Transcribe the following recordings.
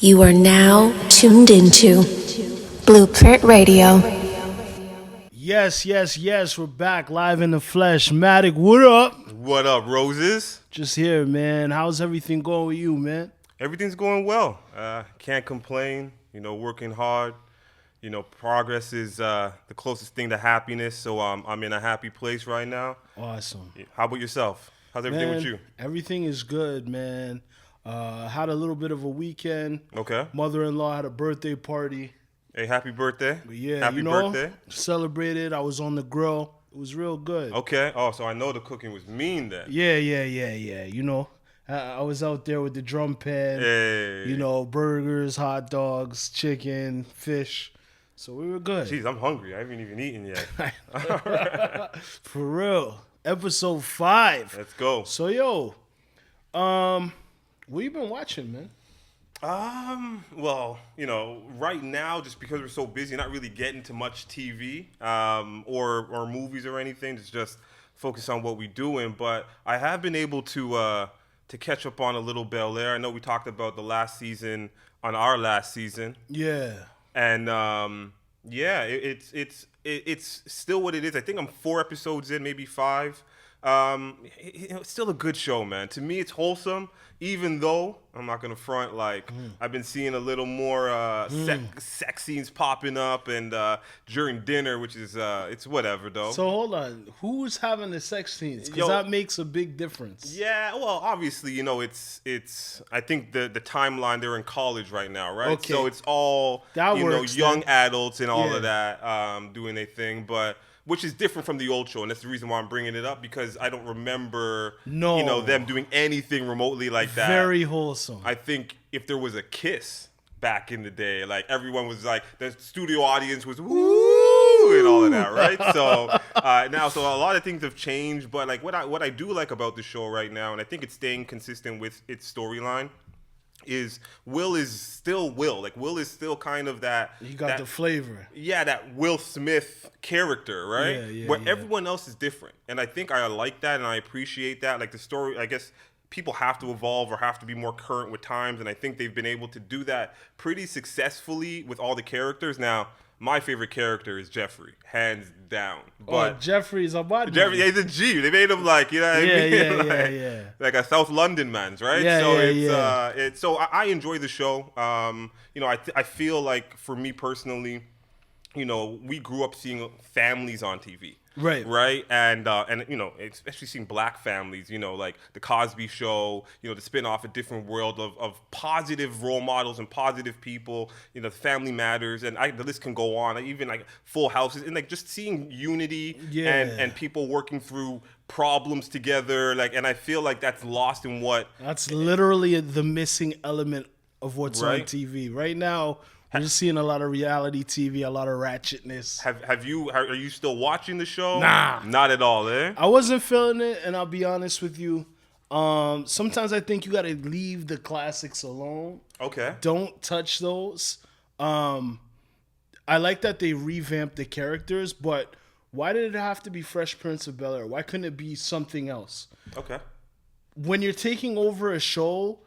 You are now tuned into Blueprint Radio. Yes. We're back live in the flesh. Matic, what up? What up, Roses? Just here, man. How's everything going with you, man? Everything's going well. Can't complain. Working hard. Progress is the closest thing to happiness. So I'm in a happy place right now. Awesome. How about yourself? How's everything with you? Everything is good, man. Had a little bit of a weekend. Okay. Mother-in-law had a birthday party. Hey, happy birthday. But yeah, happy birthday. Celebrated. I was on the grill. It was real good. Okay. Oh, so I know the cooking was mean then. Yeah. I was out there with the drum pan. Hey. Burgers, hot dogs, chicken, fish. So we were good. Jeez, I'm hungry. I haven't even eaten yet. For real. Episode 5. Let's go. So, what you been watching, man? Well, right now, just because we're so busy, not really getting to much TV or movies or anything. Just focus on what we're doing. But I have been able to catch up on a little Bel Air. I know we talked about the last season on our last season. Yeah. And it's still what it is. I think I'm 4 episodes in, maybe 5. It's still a good show, man. To me, it's wholesome, even though I'm not gonna front. I've been seeing a little more sex scenes popping up and during dinner, which is it's whatever though. So hold on, who's having the sex scenes? Because that makes a big difference. Yeah, well, obviously, it's. I think the timeline, they're in college right now, right? Okay. So it's all that works, young adults and all of that doing their thing, but. Which is different from the old show, and that's the reason why I'm bringing it up, because I don't remember, them doing anything remotely like that. Very wholesome. I think if there was a kiss back in the day, like everyone was like, the studio audience was woo and all of that, right? So so a lot of things have changed, but like what I do like about the show right now, and I think it's staying consistent with its storyline, is Will is still Will. Like Will is still kind of that. You got the flavor. Yeah, that Will Smith character, right? Yeah, where everyone else is different. And I think I like that and I appreciate that. Like the story, I guess people have to evolve or have to be more current with times. And I think they've been able to do that pretty successfully with all the characters. Now, my favorite character is Jeffrey, hands down. But Jeffrey's a body. Jeffrey, he's a G. They made him like, like a South London man's, right? So I enjoy the show. I feel like for me personally, we grew up seeing families on TV. Right. And especially seeing black families, like the Cosby Show, to spin off a different world of positive role models and positive people, Family Matters, and the list can go on. Even like Full Houses, and like just seeing unity and people working through problems together. And I feel like that's lost in that's literally the missing element of what's on TV right now. We're just seeing a lot of reality TV, a lot of ratchetness. Are you still watching the show? Nah. Not at all, eh? I wasn't feeling it, and I'll be honest with you. Sometimes I think you got to leave the classics alone. Okay. Don't touch those. I like that they revamped the characters, but why did it have to be Fresh Prince of Bel-Air? Why couldn't it be something else? Okay. When you're taking over a show,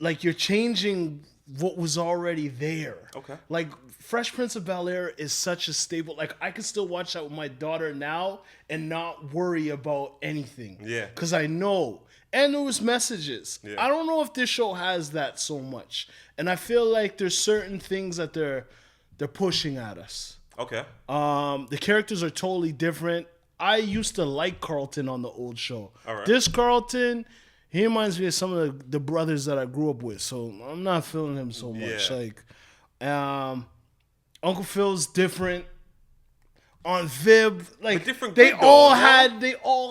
like you're changing what was already there. Okay. Like Fresh Prince of Bel-Air is such a staple. Like I could still watch that with my daughter now and not worry about anything. Yeah. Because I know. And there was messages. Yeah. I don't know if this show has that so much. And I feel like there's certain things that they're pushing at us. Okay. The characters are totally different. I used to like Carlton on the old show. All right. This Carlton, he reminds me of some of the brothers that I grew up with, so I'm not feeling him so much. Yeah. Uncle Phil's different. On Vib, they all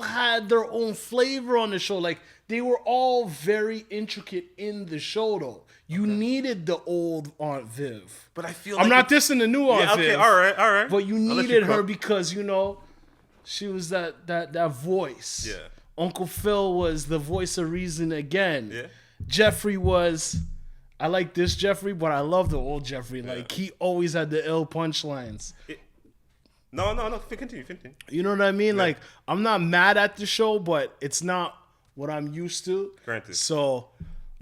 had their own flavor on the show. Like they were all very intricate in the show, though. You needed the old Aunt Viv, but I feel I'm not dissing the new Aunt Viv. Okay, all right. But you needed her because she was that voice. Yeah. Uncle Phil was the voice of reason again. Yeah. Jeffrey was, I like this Jeffrey, but I love the old Jeffrey. Like, he always had the ill punchlines. No, continue. You know what I mean? Yeah. Like, I'm not mad at the show, but it's not what I'm used to. Granted. So,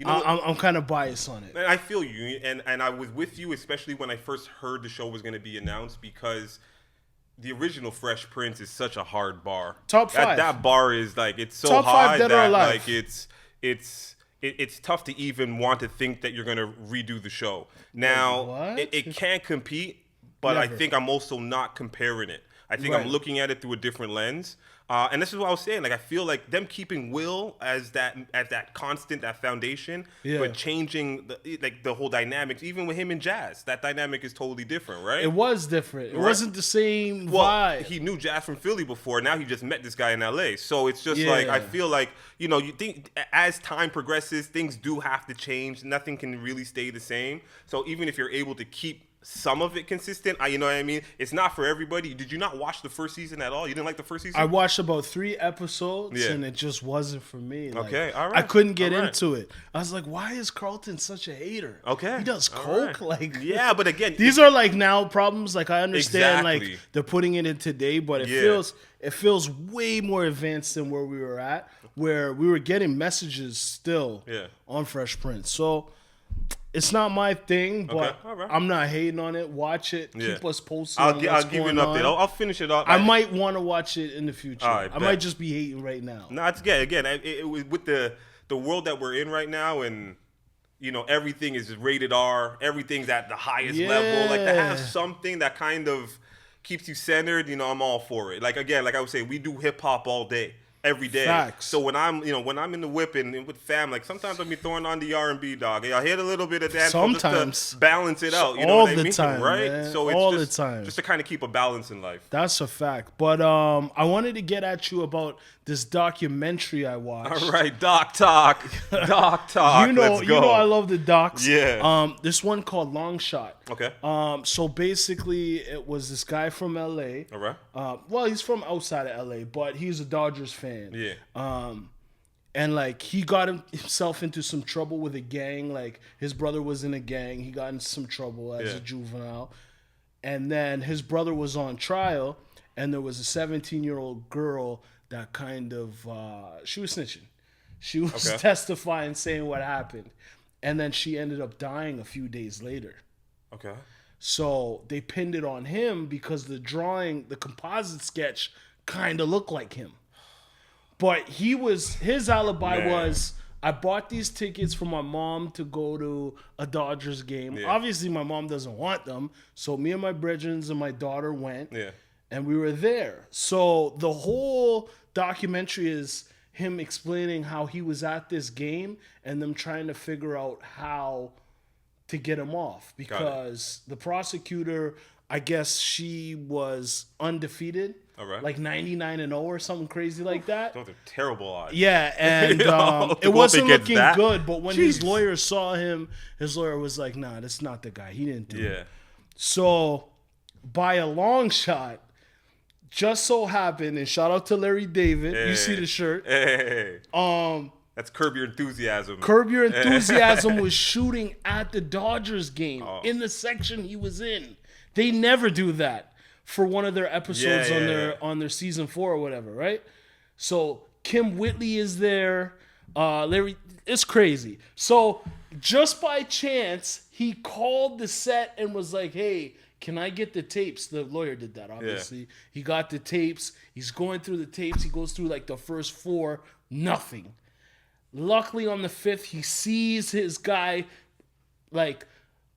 You know, I'm kind of biased on it. And I feel you, and I was with you, especially when I first heard the show was going to be announced, because the original Fresh Prince is such a hard bar. Top 5. That bar is like, it's so Top high 5 dead or that alive. like it's tough to even want to think that you're going to redo the show. Now, it can't compete, but Never. I think I'm also not comparing it. I think I'm looking at it through a different lens. And this is what I was saying. Like, I feel like them keeping Will as that constant, that foundation, but changing the whole dynamics, even with him and Jazz, that dynamic is totally different, right? It was different. It wasn't the same Well, vibe. he knew Jazz from Philly before. Now he just met this guy in LA. So it's just like, I feel like, you know, you think as time progresses, things do have to change. Nothing can really stay the same. So even if you're able to keep some of it consistent, you know what I mean? It's not for everybody. Did you not watch the first season at all? You didn't like the first season? I watched about 3 episodes, and it just wasn't for me. Like, okay, all right. I couldn't get into it. I was like, why is Carlton such a hater? Okay. He does coke? Like, yeah, but again, these are like now problems. Like, I understand Exactly. like they're putting it in today, but it feels way more advanced than where we were at, where we were getting messages still on Fresh Prince. So it's not my thing, but I'm not hating on it. Watch it. Keep us posted. I'll give you an update. I'll finish it up. I might want to watch it in the future. Right, I might just be hating right now. No, it's again. It was with the world that we're in right now, and you know everything is rated R. Everything's at the highest level. Like, to have something that kind of keeps you centered, you know, I'm all for it. Like, again, like I was saying, we do hip hop all day. Every day. Facts. So when I'm in the whip and with fam, like, sometimes I'll be throwing on the R&B, dog. I'll hit a little bit of that just to balance it out. You know what I mean? All the time, right? man. So it's all the time. Just to kind of keep a balance in life. That's a fact. But I wanted to get at you about this documentary I watched. All right, Doc Talk. Doc Talk. Let's go. You know I love the docs. Yeah. This one called Long Shot. Okay. So basically, it was this guy from LA. All right. Well, he's from outside of LA, but he's a Dodgers fan. Yeah. And like, he got himself into some trouble with a gang. Like, his brother was in a gang. He got into some trouble as a juvenile. And then his brother was on trial, and there was a 17-year-old girl that kind of she was snitching. She was testifying, saying what happened. And then she ended up dying a few days later. Okay. So they pinned it on him because the composite sketch kind of looked like him. But his alibi was, I bought these tickets for my mom to go to a Dodgers game. Yeah. Obviously, my mom doesn't want them. So me and my brethren and my daughter went. Yeah. And we were there. So the whole documentary is him explaining how he was at this game and them trying to figure out how to get him off. Because the prosecutor, I guess she was undefeated. Right. Like 99-0 or something crazy like that. Those are terrible odds. Yeah, and it wasn't looking good. But when his lawyer saw him, his lawyer was like, "Nah, that's not the guy. He didn't do it." So, by a long shot, just so happened, and shout out to Larry David. Hey. You see the shirt. Hey. That's Curb Your Enthusiasm. Curb Your Enthusiasm was shooting at the Dodgers game in the section he was in. They never do that for one of their episodes on their season 4 or whatever, right? So Kim Whitley is there. Larry, it's crazy. So just by chance, he called the set and was like, "Hey, can I get the tapes?" The lawyer did that, obviously. Yeah. He got the tapes. He's going through the tapes. He goes through like the first 4, nothing. Luckily on the 5th, he sees his guy, like,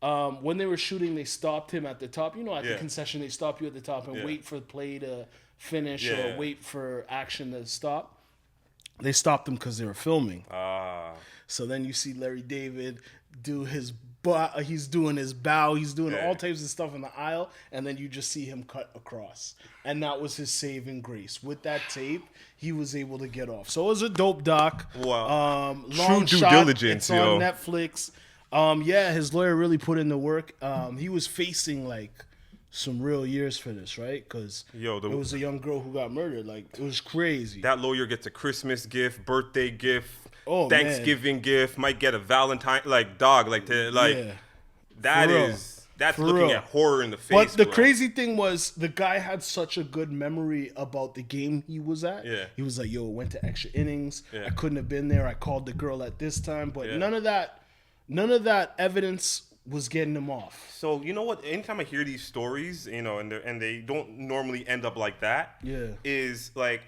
when they were shooting, they stopped him at the top. You know, at the concession, they stop you at the top and wait for the play to finish or wait for action to stop. They stopped him because they were filming. So then you see Larry David do his he's doing his bow. He's doing all types of stuff in the aisle. And then you just see him cut across. And that was his saving grace. With that tape, he was able to get off. So it was a dope doc. Wow. Long True shot. due diligence, It's on Netflix. His lawyer really put in the work. He was facing like some real years for this, right? Because it was a young girl who got murdered. Like, it was crazy. That lawyer gets a Christmas gift, birthday gift, Thanksgiving gift, might get a Valentine, like, dog, like, that is That's For looking real. at horror in the face. But the bro. crazy thing was, the guy had such a good memory about the game he was at. Yeah. He was like, yo, it went to extra innings. Yeah. I couldn't have been there. I called the girl at this time. But Yeah. none of that evidence was getting him off. So you know what? Anytime I hear these stories, you know, and they don't normally end up like that. Yeah. Is like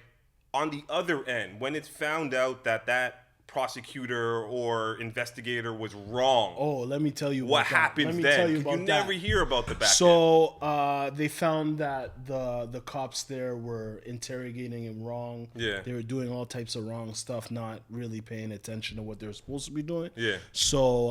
on the other end when it's found out that prosecutor or investigator was wrong. Oh, let me tell you What about happens that. Let me then? tell you 'Cause about you that. never hear about the back end. So they found that the cops there were interrogating him wrong. Yeah. They were doing all types of wrong stuff, not really paying attention to what they were supposed to be doing. Yeah. So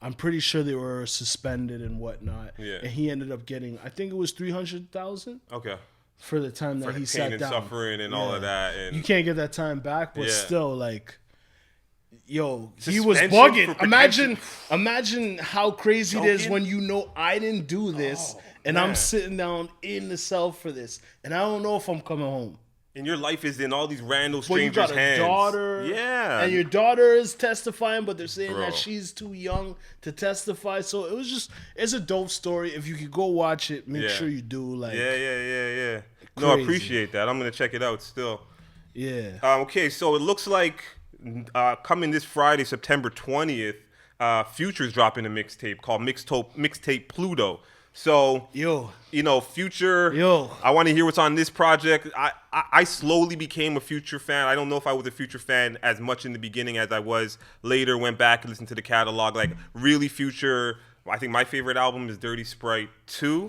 I'm pretty sure they were suspended and whatnot. Yeah. And he ended up getting, I think it was $300,000 Okay. for the time that For he pain sat and down. suffering and all of that. And You can't get that time back, but Yeah. still, like, yo, he was Suspension bugging. for Imagine how crazy it is Joking? when you know I didn't do this, and man. I'm sitting down in the cell for this, and I don't know if I'm coming home. and your life is in all these random But you strangers' got a hands. daughter, Yeah. and your daughter is testifying, but they're saying Bro. that she's too young to testify. So it's a dope story. If you could go watch it, make Yeah. sure you do. Like, Yeah. No, I Crazy. appreciate that. I'm gonna check it out still. yeah. Okay, so it looks like coming this Friday, September 20th, Future's dropping a mixtape called Mixtape Pluto. So, Yo, you know, Future, Yo. I want to hear what's on this project. I slowly became a Future fan. I don't know if I was a Future fan as much in the beginning as I was later, went back and listened to the catalog. Like, really Future, I think my favorite album is Dirty Sprite 2,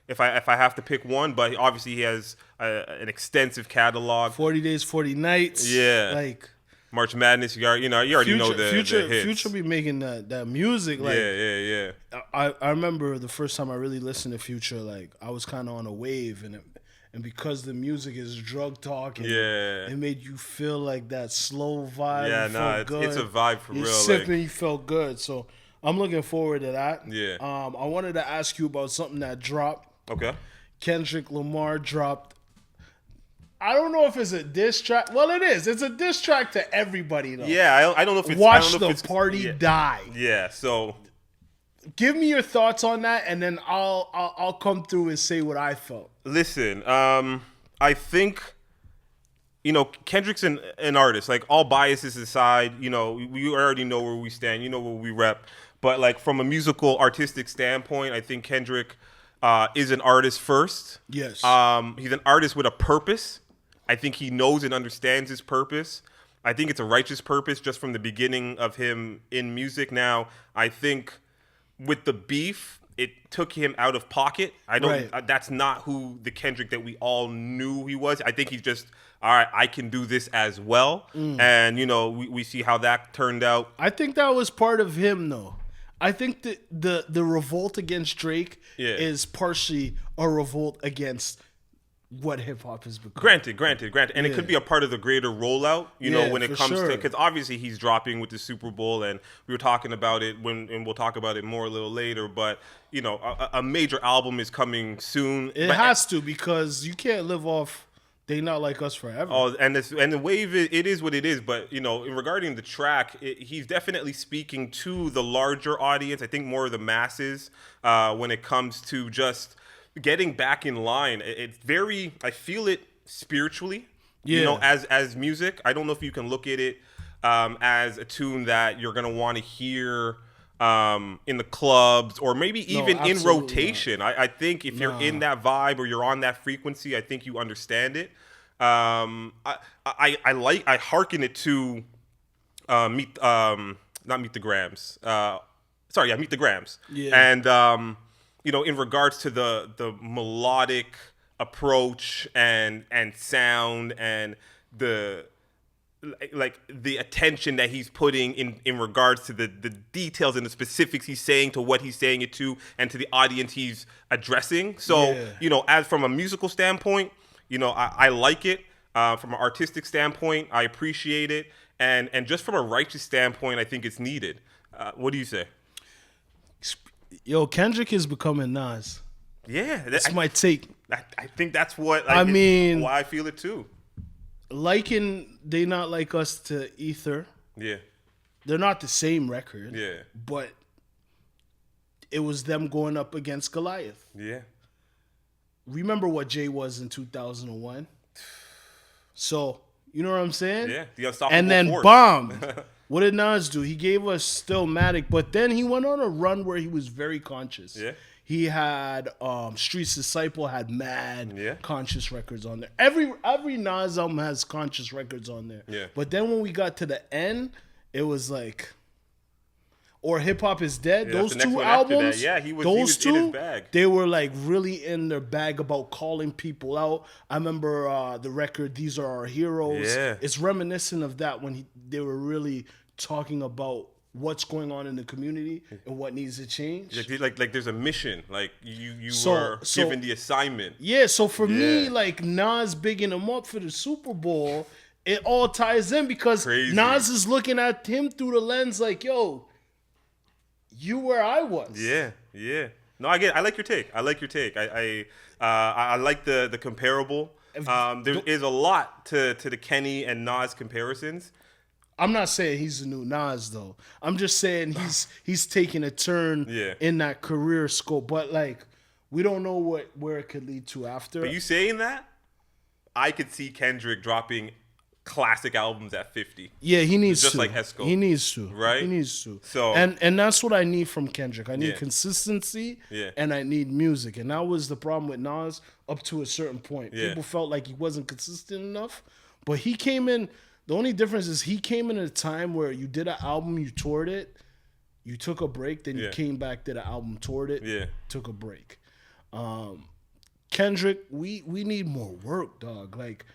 if I have to pick one, but obviously he has an extensive catalog. 40 Days, 40 Nights. Yeah. Like, March Madness, you already know the hits. Future be making that music. Like, Yeah. I remember the first time I really listened to Future, like, I was kind of on a wave, and because the music is drug talk, and Yeah. it made you feel like that slow vibe. Yeah, you no, felt it's good. a vibe for You're real. sipping, Like, you felt good. So I'm looking forward to that. Yeah. I wanted to ask you about something that dropped. okay. Kendrick Lamar dropped. I don't know if it's a diss track. Well, it is. It's a diss track to everybody, though. Yeah, I don't know if it's Watch I don't know the if it's, party yeah. die. Yeah, so Give me your thoughts on that, and then I'll come through and say what I felt. listen, I think, you know, Kendrick's an artist. Like, all biases aside, you know, we already know where we stand. You know where we rep. But, like, from a musical, artistic standpoint, I think Kendrick is an artist first. Yes. He's an artist with a purpose. I think he knows and understands his purpose. I think it's a righteous purpose just from the beginning of him in music. Now, I think with the beef, it took him out of pocket. I don't. Right. That's not who the Kendrick that we all knew he was. I think he's just, all right, I can do this as well. And, you know, we see how that turned out. I think that was part of him, though. I think that the revolt against Drake is partially a revolt against what hip hop has become. Granted. And it could be a part of the greater rollout, you know, when it for comes sure. to, because obviously he's dropping with the Superbowl, and we were talking about it and we'll talk about it more a little later, but, you know, a major album is coming soon. It has to, because you can't live off They Not Like Us forever. Oh, and the wave, it is what it is. But, you know, regarding the track, he's definitely speaking to the larger audience. I think more of the masses when it comes to just getting back in line. It's very, I feel it spiritually, you know, as music. I don't know if you can look at it as a tune that you're going to want to hear in the clubs or maybe even in rotation. I think if you're in that vibe or you're on that frequency, I think you understand it. I hearken it to Meet the Grams. Meet the Grams. Yeah. And you know, in regards to the melodic approach and sound and the attention that he's putting in regards to the details and the specifics he's saying to what he's saying it to and to the audience he's addressing. So, you know, as from a musical standpoint, you know, I like it. From an artistic standpoint, I appreciate it. And just from a righteous standpoint, I think it's needed. What do you say? Yo, Kendrick is becoming Nas. Yeah. That's my take. I think that's what I mean, why I feel it too. Liking They Not Like Us to Ether. Yeah. They're not the same record. Yeah. But it was them going up against Goliath. Yeah. Remember what Jay was in 2001? So, you know what I'm saying? Yeah, the unstoppable and then force. Bombed. What did Nas do? He gave us Stillmatic, but then he went on a run where he was very conscious. Yeah. He had Streets Disciple had mad Yeah. conscious records on there. Every Nas album has conscious records on there. Yeah. But then when we got to the end, it was like, or Hip Hop Is Dead. Yeah, those the next two one after that. albums, Yeah, he was those in his two, bag. they were like really in their bag about calling people out. I remember the record "These Are Our Heroes." Yeah. It's reminiscent of that when they were really talking about what's going on in the community and what needs to change. Like there's a mission. Like you So- are so- given the assignment. Yeah, so for me, Yeah. like Nas bigging him up for the Super Bowl, it all ties in because Crazy. Nas is looking at him through the lens like, yo, you where I was. Yeah, yeah. No, I get it. I like your take. I like the comparable. There is a lot to the Kenny and Nas comparisons. I'm not saying he's the new Nas though. I'm just saying he's taking a turn Yeah. in that career scope. But like, we don't know where it could lead to after. But you saying that, I could see Kendrick dropping classic albums at 50. Yeah, he needs Just to. like Hesco. He needs to. Right? He needs to. So- and that's what I need from Kendrick. I need Yeah. consistency Yeah. and I need music. And that was the problem with Nas up to a certain point. Yeah. People felt like he wasn't consistent enough. But he came in, the only difference is he came in at a time where you did an album, you toured it, you took a break, then you Yeah. came back, did an album, toured it, Yeah. took a break. Kendrick, we need more work, dog. Like,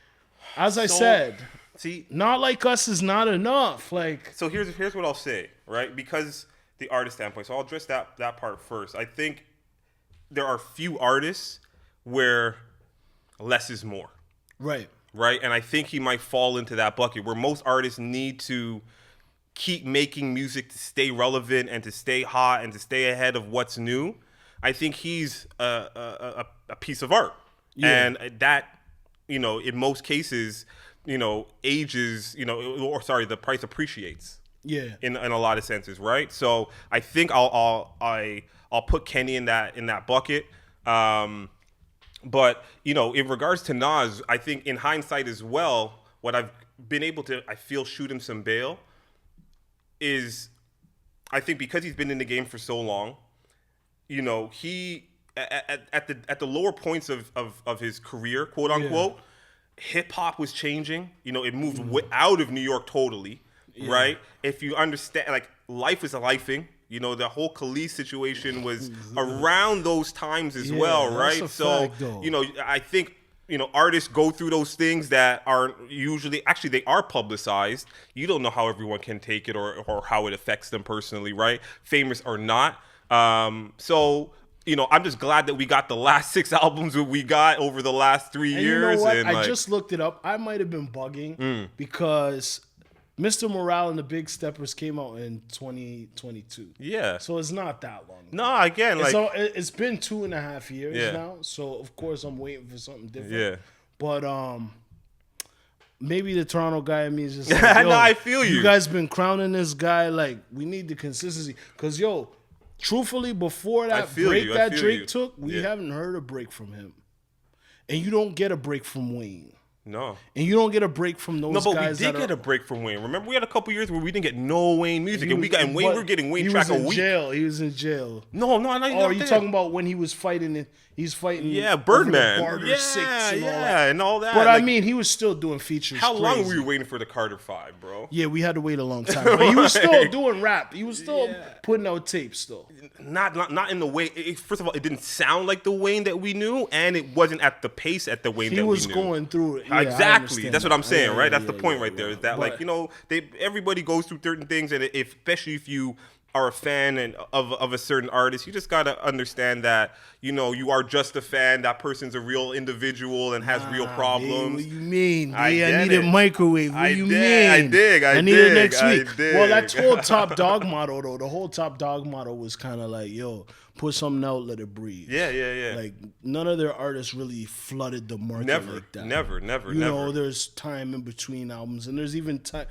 as I said, See, Not Like Us is not enough. Like, so here's what I'll say, right? Because the artist standpoint. So I'll address that part first. I think there are few artists where less is more, right. right? And I think he might fall into that bucket where most artists need to keep making music to stay relevant and to stay hot and to stay ahead of what's new. I think he's a piece of art, Yeah. and that, in most cases, ages, the price appreciates. Yeah. In a lot of senses, right? So I think I'll put Kenny in that bucket. But in regards to Nas, I think in hindsight as well, what I've been able to, I feel, shoot him some bail is, I think because he's been in the game for so long, he at the lower points of his career, quote unquote, hip hop was changing. It moved out of New York totally. Right? If you understand, like, life is a lifing. The whole Khalees situation was around those times as well, that's right? a So, fact, though. I think, artists go through those things that are usually, actually, they are publicized. You don't know how everyone can take it or how it affects them personally, right? Famous or not. So, I'm just glad that we got the last 6 albums that we got over the last 3 And years. you know what? And I just looked it up. I might have been bugging because Mr. Morale and the Big Steppers came out in 2022. yeah. So it's not that long. No, again, like, So it's been 2.5 years Yeah. now. So of course I'm waiting for something different. yeah. But maybe the Toronto guy in me is just like, yo, No, I feel you. You guys been crowning this guy. Like, we need the consistency. Because, yo, truthfully, before that feel break you, I that feel Drake you. took, we Yeah. haven't heard a break from him. And you don't get a break from Wayne. No. And you don't get a break from those No, but guys we did that get are, a break from Wayne. Remember, we had a couple years where we didn't get no Wayne music, and Wayne, but we're getting Wayne he track was a in week. jail. He was in jail. No, Oh, are you talking about when he was fighting? He's fighting. Yeah, over Birdman. the Barter Yeah, Six and all yeah, that. and all that. But I Like, mean, he was still doing features. how long crazy. were you waiting for the Carter 5, bro? Yeah, we had to wait a long time. But he was still doing rap. He was still putting out tapes still. Not in the way. First of all, it didn't sound like the Wayne that we knew, and it wasn't at the pace at the Wayne He that was we knew. going through it. Yeah, I Exactly. understand That's what that. I'm saying, Yeah, right? That's yeah, the point yeah, right there. yeah. Is that, But- like, everybody goes through certain things, and especially if you are a fan and of a certain artist, you just gotta understand that you are just a fan. That person's a real individual and has real problems. What you mean? I Yeah, I get need it. a microwave. What I you dig, mean? I dig, I need it dig, next I week. dig. Well, that whole Top Dog motto though. The whole Top Dog motto was kind of like, yo, put something out, let it breathe. Yeah. Like, none of their artists really flooded the market Never, like that. never. You know, there's time in between albums, and there's even time.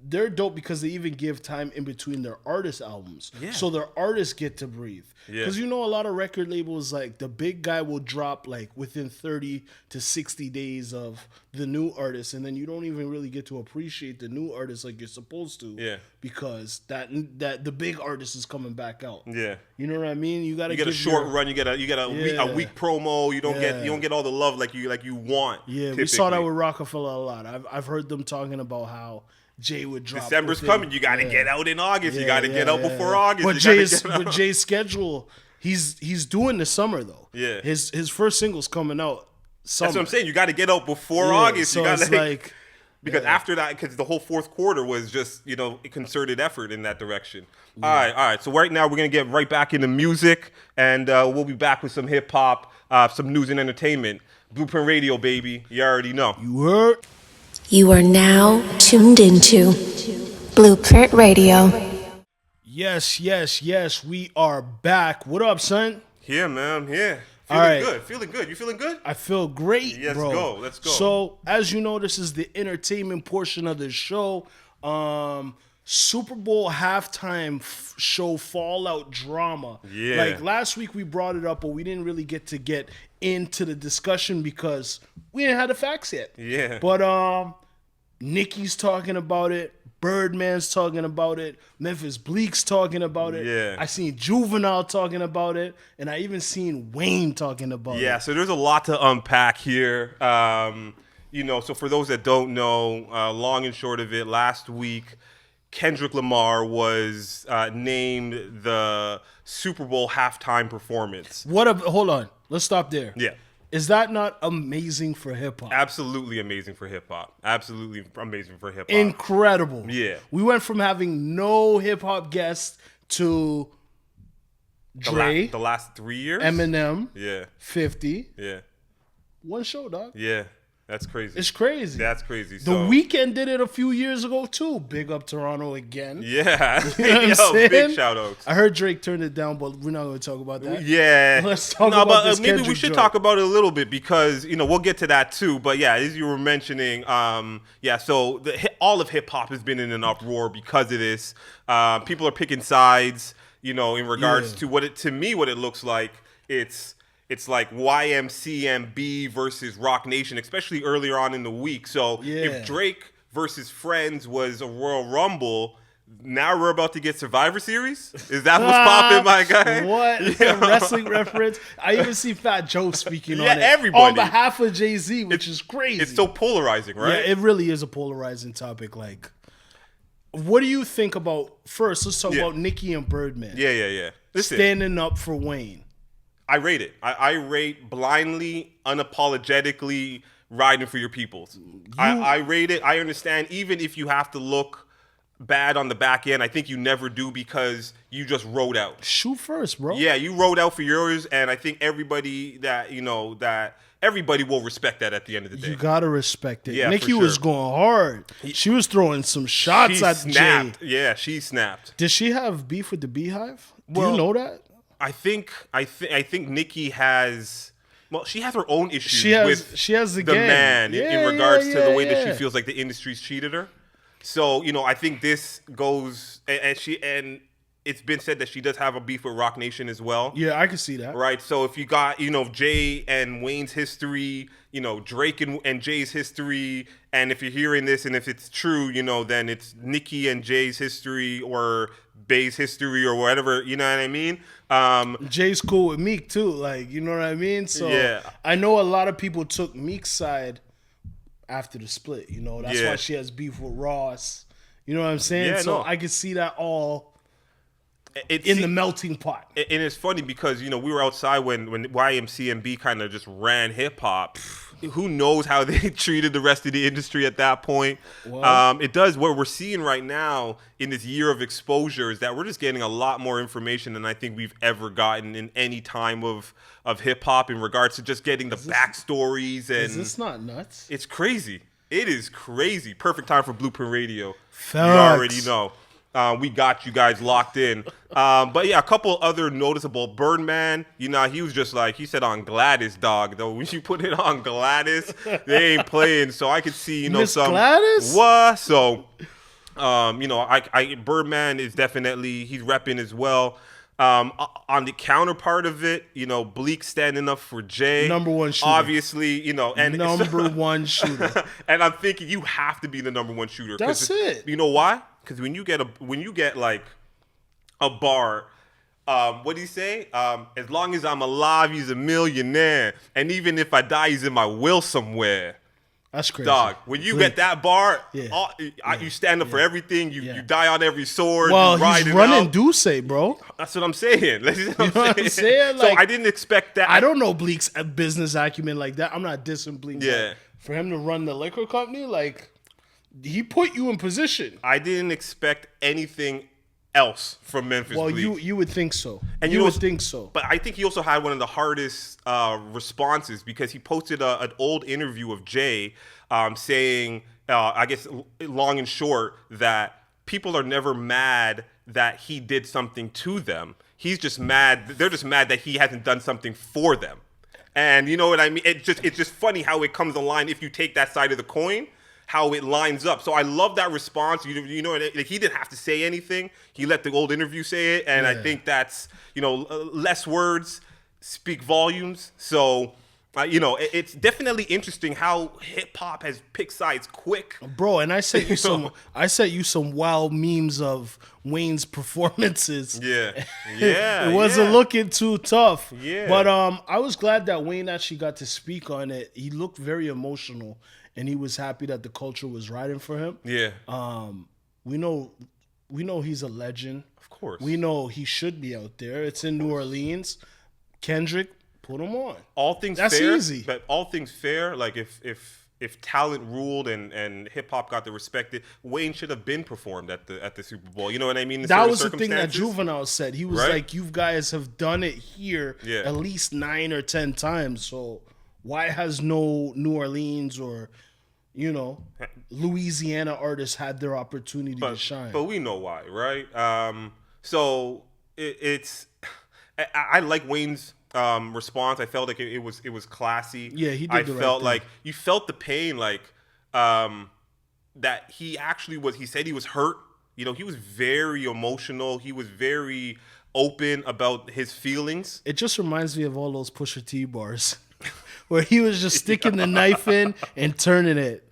they're dope because they even give time in between their artist albums. Yeah. So their artists get to breathe. Yeah. Because a lot of record labels, like the big guy will drop like within 30 to 60 days of the new artist, and then you don't even really get to appreciate the new artist like you're supposed to. Yeah. Because that the big artist is coming back out. Yeah. You know what I mean? You get a short run. You get a week promo. You don't get all the love like you want. Yeah, typically. we saw that with Rockefeller a lot. I've heard them talking about how Jay would drop. December's coming. You got to get out in August. You got to get out before August. But Jay's schedule, he's doing the summer though. Yeah, his first single's coming out. Summer. That's what I'm saying. You got to get out before August. So you got it's like because after that, because the whole fourth quarter was just a concerted effort in that direction. Yeah. All right. So right now we're gonna get right back into music, and we'll be back with some hip hop, some news and entertainment. Blueprint Radio, baby. You already know. You heard. You are now tuned into Blueprint Radio. Yes. We are back. What up, son? Yeah, man. Yeah. Feeling good. You feeling good? I feel great, bro. Let's go. So, as you know, this is the entertainment portion of the show. Super Bowl halftime show fallout drama. Yeah. Like last week we brought it up, but we didn't really get into the discussion because we didn't have the facts yet. Yeah. But Nicki's talking about it. Birdman's talking about it. Memphis Bleek's talking about it. Yeah. I seen Juvenile talking about it. And I even seen Wayne talking about it. Yeah, so there's a lot to unpack here. So for those that don't know, long and short of it, last week, Kendrick Lamar was named the Super Bowl halftime performance. Hold on. Let's stop there. Yeah. Is that not amazing for hip hop? Absolutely amazing for hip hop. Absolutely amazing for hip hop. Incredible. Yeah. We went from having no hip hop guests to Dre, the last 3 years. Eminem, yeah, 50. Yeah. One show, dog. Yeah. That's crazy. It's crazy. That's crazy. The Weeknd did it a few years ago too. Big up Toronto again. Yeah. You know what I'm saying? Big shout outs. I heard Drake turned it down, but we're not going to talk about that. Yeah. Let's talk about this maybe Kendrick we should joke. talk about it a little bit because, we'll get to that too. But yeah, as you were mentioning, so all of hip hop has been in an uproar because of this. People are picking sides, in regards to what it looks like. It's like YMCMB versus Rock Nation, especially earlier on in the week. So if Drake versus Friends was a Royal Rumble, now we're about to get Survivor Series? Is that what's popping, my guy? What? Wrestling reference? I even see Fat Joe speaking on it. Everybody. On behalf of Jay-Z, which is crazy. It's so polarizing, right? Yeah, it really is a polarizing topic. Like, what do you think about, first, let's talk about Nicki and Birdman. Yeah. Standing up for Wayne. I rate it. I rate blindly, unapologetically riding for your peoples. I rate it. I understand. Even if you have to look bad on the back end, I think you never do because you just rode out. Shoot first, bro. Yeah, you rode out for yours, and I think everybody everybody will respect that at the end of the day. You gotta respect it. Yeah, Nicki for was sure. going hard. She was throwing some shots She at snapped. Jay. Yeah, she snapped. Did she have beef with the Beehive? Do Well, you know that? I think Nicki has. Well, she has her own issues She has the gang. man in regards to the way that she feels like the industry's cheated her. So I think this goes and it's been said that she does have a beef with Rock Nation as well. Yeah, I can see that. Right. So if you got Jay and Wayne's history, Drake and Jay's history, and if you're hearing this and if it's true, then it's Nicki and Jay's history or Bay's history or whatever, you know what I mean? Jay's cool with Meek too, like, you know what I mean? So yeah. I know a lot of people took Meek's side after the split, that's why she has beef with Ross. You know what I'm saying? Yeah, so no. I could see that all in the melting pot. And it's funny because, we were outside when YMCMB kind of just ran hip hop. Who knows how they treated the rest of the industry at that point. Well, it does. What we're seeing right now in this year of exposure is that we're just getting a lot more information than I think we've ever gotten in any time of hip hop in regards to just getting the backstories. And is this not nuts? It's crazy. It is crazy. Perfect time for Blueprint Radio. Facts. You already know. We got you guys locked in. But yeah, a couple other noticeable. Birdman, he was just like, he said on Gladys, dog. Though when you put it on Gladys, they ain't playing. So I could see, Miss some. Gladys? What? So Birdman is definitely, he's repping as well. On the counterpart of it, Bleak standing up for Jay. Number one shooter. Obviously, and number one shooter. And I'm thinking you have to be the number one shooter. That's it. You know why? Because when you get like a bar, what do you say? As long as I'm alive, he's a millionaire. And even if I die, he's in my will somewhere. That's crazy. Dog, when you get that bar, yeah. You stand up for everything. You die on every sword. Well, he's running Duce, bro. That's what I'm saying. You know what I'm saying? Like, so I didn't expect that. I don't know Bleak's business acumen like that. I'm not dissing Bleak. Yeah. For him to run the liquor company, like, he put you in position. I didn't expect anything else from Memphis Well, Bleak. you would think so. And you would think so. But I think he also had one of the hardest responses because he posted an old interview of Jay saying, I guess long and short, that people are never mad that he did something to them. He's just mad. They're just mad that he hasn't done something for them. And you know what I mean? It's just funny how it comes online if you take that side of the coin, how it lines up. So I love that response. He didn't have to say anything. He let the old interview say it, and I think that's less words speak volumes. So it's definitely interesting how hip hop has picked sides quick, bro. And I sent you some wild memes of Wayne's performances. Yeah, it wasn't looking too tough. Yeah, but I was glad that Wayne actually got to speak on it. He looked very emotional. And he was happy that the culture was riding for him. Yeah. We know he's a legend. Of course. We know he should be out there. It's in New Orleans. Kendrick, put him on. All things That's fair. Easy. But all things fair, like if talent ruled and hip hop got the respect, Wayne should have been performed at the Super Bowl. You know what I mean? That was the thing that Juvenile said. He was like, "You guys have done it here at least 9 or 10 times. So why has no New Orleans or Louisiana artists had their opportunity to shine?" But we know why, right? So I like Wayne's response. I felt like it was classy. Yeah, he did. I felt like you felt the pain, like that he actually was. He said he was hurt. He was very emotional. He was very open about his feelings. It just reminds me of all those Pusha T bars where he was just sticking the knife in and turning it.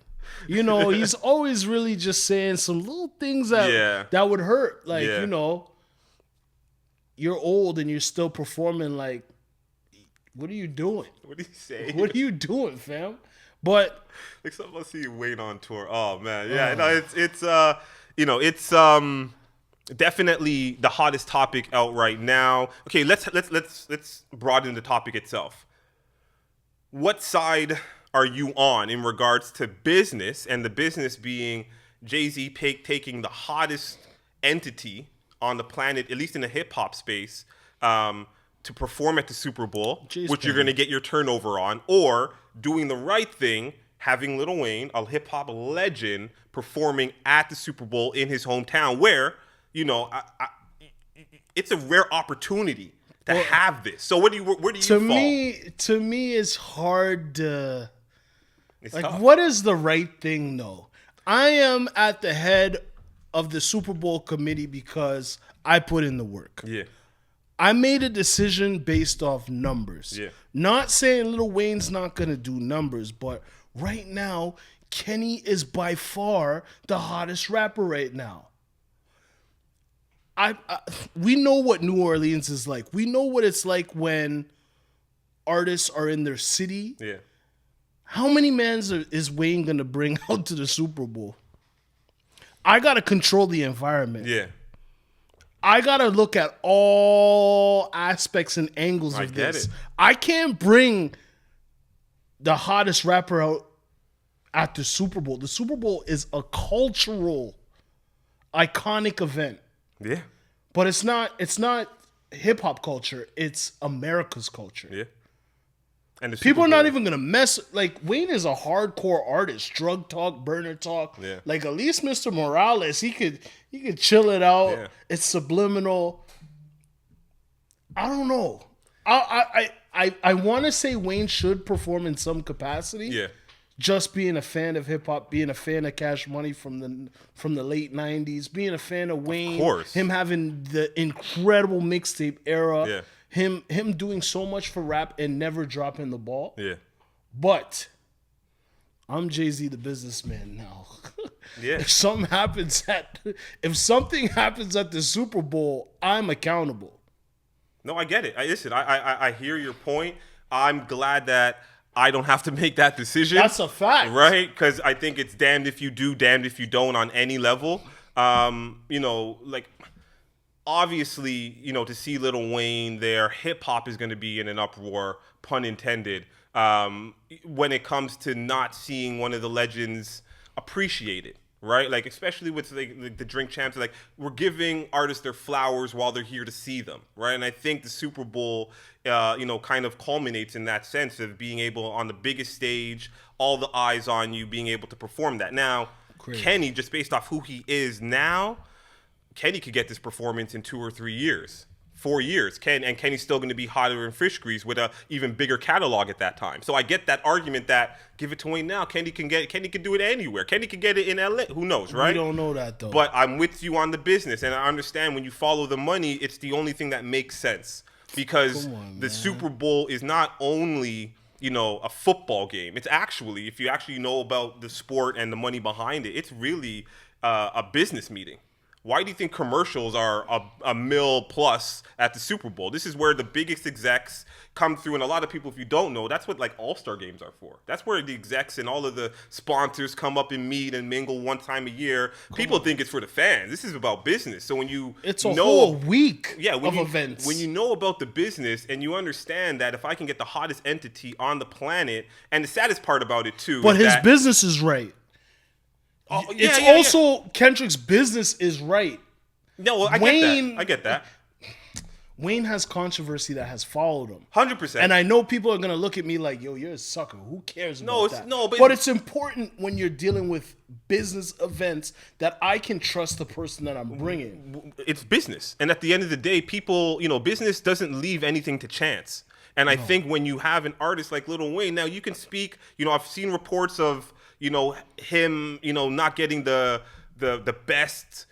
He's always really just saying some little things that would hurt. Like, you're old and you're still performing. Like, what are you doing? What are you saying? What are you doing, fam? But like, somebody see Wayne on tour. Oh man, yeah. No, it's definitely the hottest topic out right now. Okay, let's broaden the topic itself. What side are you on in regards to business, and the business being Jay-Z taking the hottest entity on the planet, at least in the hip-hop space, to perform at the Super Bowl, which you're going to get your turnover on, or doing the right thing, having Lil Wayne, a hip-hop legend, performing at the Super Bowl in his hometown, where, it's a rare opportunity to have this. So where do you fall? To me, it's hard to... It's like, tough. What is the right thing, though? I am at the head of the Super Bowl committee because I put in the work. Yeah. I made a decision based off numbers. Yeah. Not saying Lil Wayne's not going to do numbers, but right now, Kenny is by far the hottest rapper right now. We know what New Orleans is like. We know what it's like when artists are in their city. Yeah. How many mans is Wayne going to bring out to the Super Bowl? I got to control the environment. Yeah. I got to look at all aspects and angles of this. I can't bring the hottest rapper out at the Super Bowl. The Super Bowl is a cultural, iconic event. Yeah. But it's not hip-hop culture. It's America's culture. Yeah. And people are not even going to mess... Like, Wayne is a hardcore artist. Drug talk, burner talk. Yeah. Like, at least Mr. Morales, he could chill it out. Yeah. It's subliminal. I don't know. I want to say Wayne should perform in some capacity. Yeah. just being a fan of hip hop, being a fan of Cash Money from the late 90s, being a fan of Wayne, him having the incredible mixtape era, him doing so much for rap and never dropping the ball. Yeah. But I'm Jay-Z the businessman now. Yeah. If something happens at the Super Bowl, I'm accountable. No, I get it. Listen, I hear your point. I'm glad that I don't have to make that decision. That's a fact. Right? Because I think it's damned if you do, damned if you don't on any level. Like, obviously, to see Lil Wayne there, hip-hop is going to be in an uproar, pun intended, when it comes to not seeing one of the legends appreciated. Right, like especially with the drink champs, like we're giving artists their flowers while they're here to see them, right? And I think the Super Bowl, kind of culminates in that sense of being able on the biggest stage, all the eyes on you, being able to perform that. Now, Kenny, just based off who he is now, Kenny could get this performance in 2 or 3 years. 4 years, Kenny's still going to be hotter than fish grease with a even bigger catalog at that time. So I get that argument that give it to Wayne now. Kenny can do it anywhere. Kenny can get it in LA. Who knows, right? We don't know that though. But I'm with you on the business, and I understand when you follow the money, it's the only thing that makes sense because the Super Bowl is not only a football game. It's actually, if you actually know about the sport and the money behind it, it's really a business meeting. Why do you think commercials are a mil plus at the Super Bowl? This is where the biggest execs come through, and a lot of people, if you don't know, that's what like all-star games are for. That's where the execs and all of the sponsors come up and meet and mingle one time a year. People think it's for the fans. This is about business. So when it's a whole week of events. When you know about the business and you understand that if I can get the hottest entity on the planet, and the saddest part about it too, but his business is right. Kendrick's business is right. No, well, I get that. Wayne has controversy that has followed him. 100%. And I know people are going to look at me like, yo, you're a sucker. Who cares about that? But it's important when you're dealing with business events that I can trust the person that I'm bringing. It's business. And at the end of the day, people, business doesn't leave anything to chance. And I think when you have an artist like Lil Wayne, now you can speak, I've seen reports of, him, not getting the best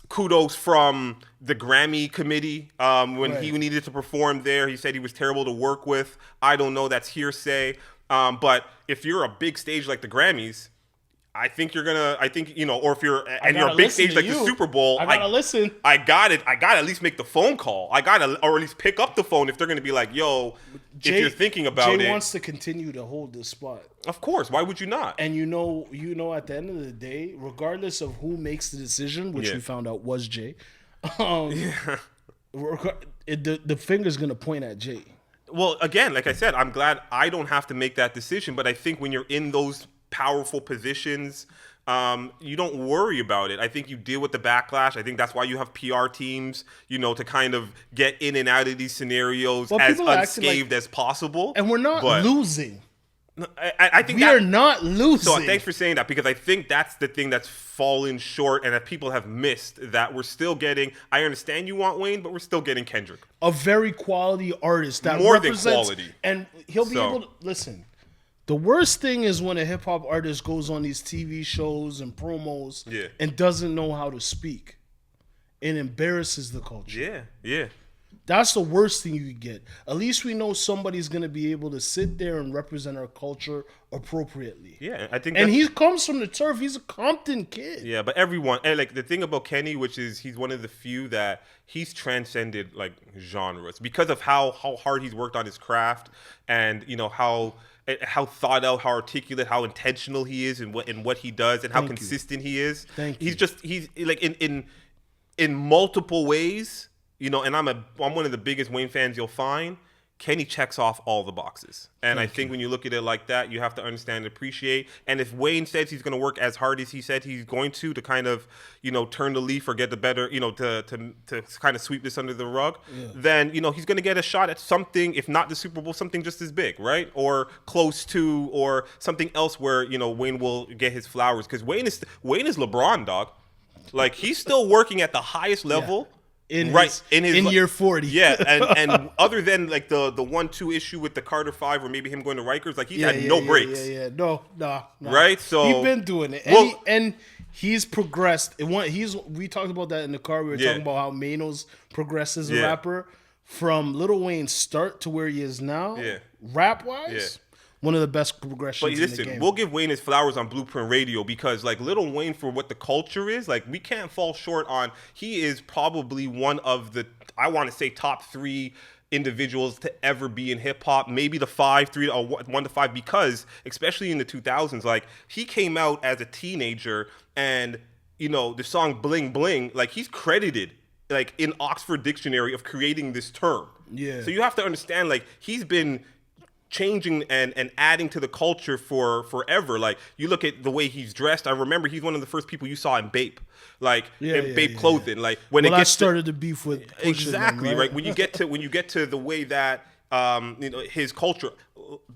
kudos from the Grammy committee when he needed to perform there. He said he was terrible to work with. I don't know, that's hearsay. But if you're a big stage like the Grammys, or if you're a big stage like the Super Bowl, I gotta listen. I gotta at least make the phone call. or at least pick up the phone if they're gonna be like, yo, if you're thinking about it. Jay wants to continue to hold this spot. Of course, why would you not? And at the end of the day, regardless of who makes the decision, which we found out was Jay, the finger's gonna point at Jay. Well, again, like I said, I'm glad I don't have to make that decision, but I think when you're in those powerful positions, you don't worry about it. I think you deal with the backlash. I think that's why you have PR teams, to kind of get in and out of these scenarios as unscathed as possible. And we're not losing. I think we are not losing. So thanks for saying that, because I think that's the thing that's fallen short and that people have missed, that we're still getting. I understand you want Wayne, but we're still getting Kendrick, a very quality artist that more than quality, and he'll be able to listen. The worst thing is when a hip hop artist goes on these TV shows and promos and doesn't know how to speak and embarrasses the culture. Yeah. That's the worst thing you could get. At least we know somebody's going to be able to sit there and represent our culture appropriately. Yeah, I think. And he comes from the turf. He's a Compton kid. Yeah, but everyone, and like the thing about Kenny, which is he's one of the few that he's transcended like genres because of how hard he's worked on his craft, and how thought out, how articulate, how intentional he is in what he does, and how consistent he is. He's like in multiple ways. And I'm one of the biggest Wayne fans you'll find. Kenny checks off all the boxes. And I think when you look at it like that, you have to understand and appreciate. And if Wayne says he's going to work as hard as he said he's going to kind of, turn the leaf or get the better, to kind of sweep this under the rug, then, he's going to get a shot at something, if not the Super Bowl, something just as big, right? Or close to, or something else where, Wayne will get his flowers. Because Wayne is LeBron, dog. Like, he's still working at the highest level. in year 40. Yeah, and other than like the 1-2 issue with the Carter 5 or maybe him going to Rikers, like he had no breaks. No. Right? So he's been doing it. And he's progressed. We talked about that in the car. We were talking about how Manos progressed as a rapper from Lil Wayne's start to where he is now. Yeah. Rap-wise. One of the best progressions in the game. We'll give Wayne his flowers on Blueprint Radio because, like, Lil Wayne, for what the culture is, like, we can't fall short on. He is probably one of the, I want to say, top 3 individuals to ever be in hip hop. Maybe the 1 to 5, because especially in the 2000s, like, he came out as a teenager, and the song "Bling Bling," like, he's credited, like, in Oxford Dictionary of creating this term. Yeah. So you have to understand, like, he's been changing and adding to the culture for forever. Like, you look at the way he's dressed. I remember he's one of the first people you saw in Bape, like Bape clothing. Like when it started to beef with exactly right. When you get to the way that his culture,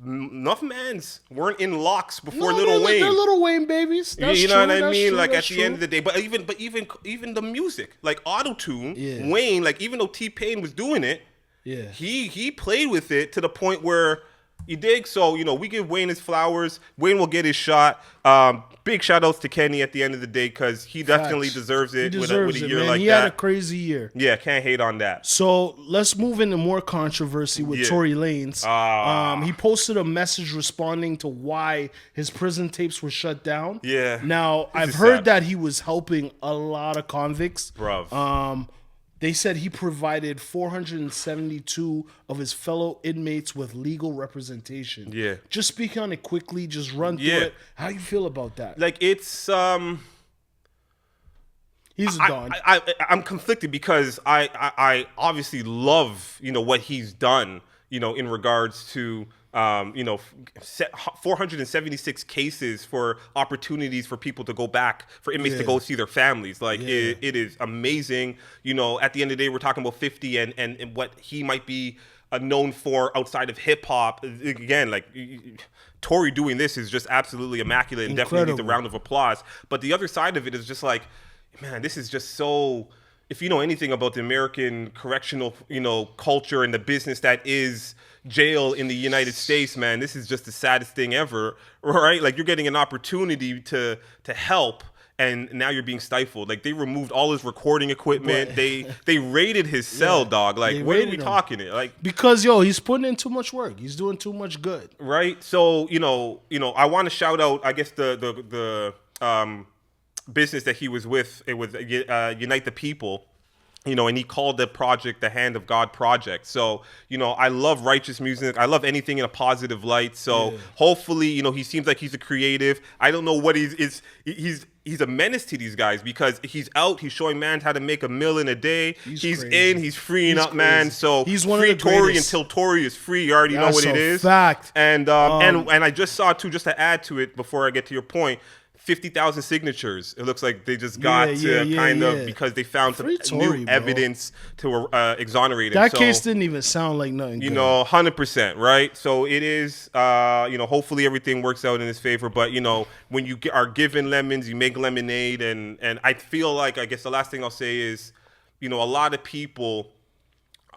enough mans weren't in locks before Lil Wayne. They're Lil Wayne babies. That's you know true, what I mean? True, like at the end of the day, but even the music, like auto-tune, Wayne, like even though T-Pain was doing it, he played with it to the point where. You dig? So, we give Wayne his flowers. Wayne will get his shot. Big shout outs to Kenny at the end of the day because he definitely deserves it with a year like that. He had a crazy year. Yeah, can't hate on that. So let's move into more controversy with Tory Lanez. He posted a message responding to why his prison tapes were shut down. Yeah. Now, I've heard that he was helping a lot of convicts. Bruv. They said he provided 472 of his fellow inmates with legal representation. Yeah. Just speak on it quickly. Just run through it. How do you feel about that? Like, it's... He's a don. I'm conflicted because I obviously love, what he's done, in regards to... 476 cases for opportunities for people to go back, for inmates to go see their families. Like, it is amazing. At the end of the day, we're talking about 50 and what he might be known for outside of hip hop. Again, like, Tory doing this is just absolutely immaculate and definitely needs a round of applause. But the other side of it is just like, man, this is just so... If you know anything about the American correctional, culture and the business that is jail in the United States, man, this is just the saddest thing ever, right? Like, you're getting an opportunity to help, and now you're being stifled. Like, they removed all his recording equipment. They raided his cell, dog. Like, what are we talking here? Like, because he's putting in too much work. He's doing too much good, right? So I want to shout out, I guess the business that he was with. It was Unite the People. And he called the project the Hand of God Project. So, I love righteous music. I love anything in a positive light. So hopefully, he seems like he's a creative. I don't know what he's a menace to these guys because he's out. He's showing man how to make $1 million a day. He's in. He's freeing up, man. So he's one free of the Tory greatest. Until Tory is free. You already know what it is. Fact. And I just saw too, just to add to it before I get to your point, 50,000 signatures. It looks like they just got because they found some new evidence to exonerate him. That case didn't even sound like nothing. 100%, right? So it is, hopefully everything works out in his favor. But, when you are given lemons, you make lemonade. And I feel like, I guess the last thing I'll say is, a lot of people,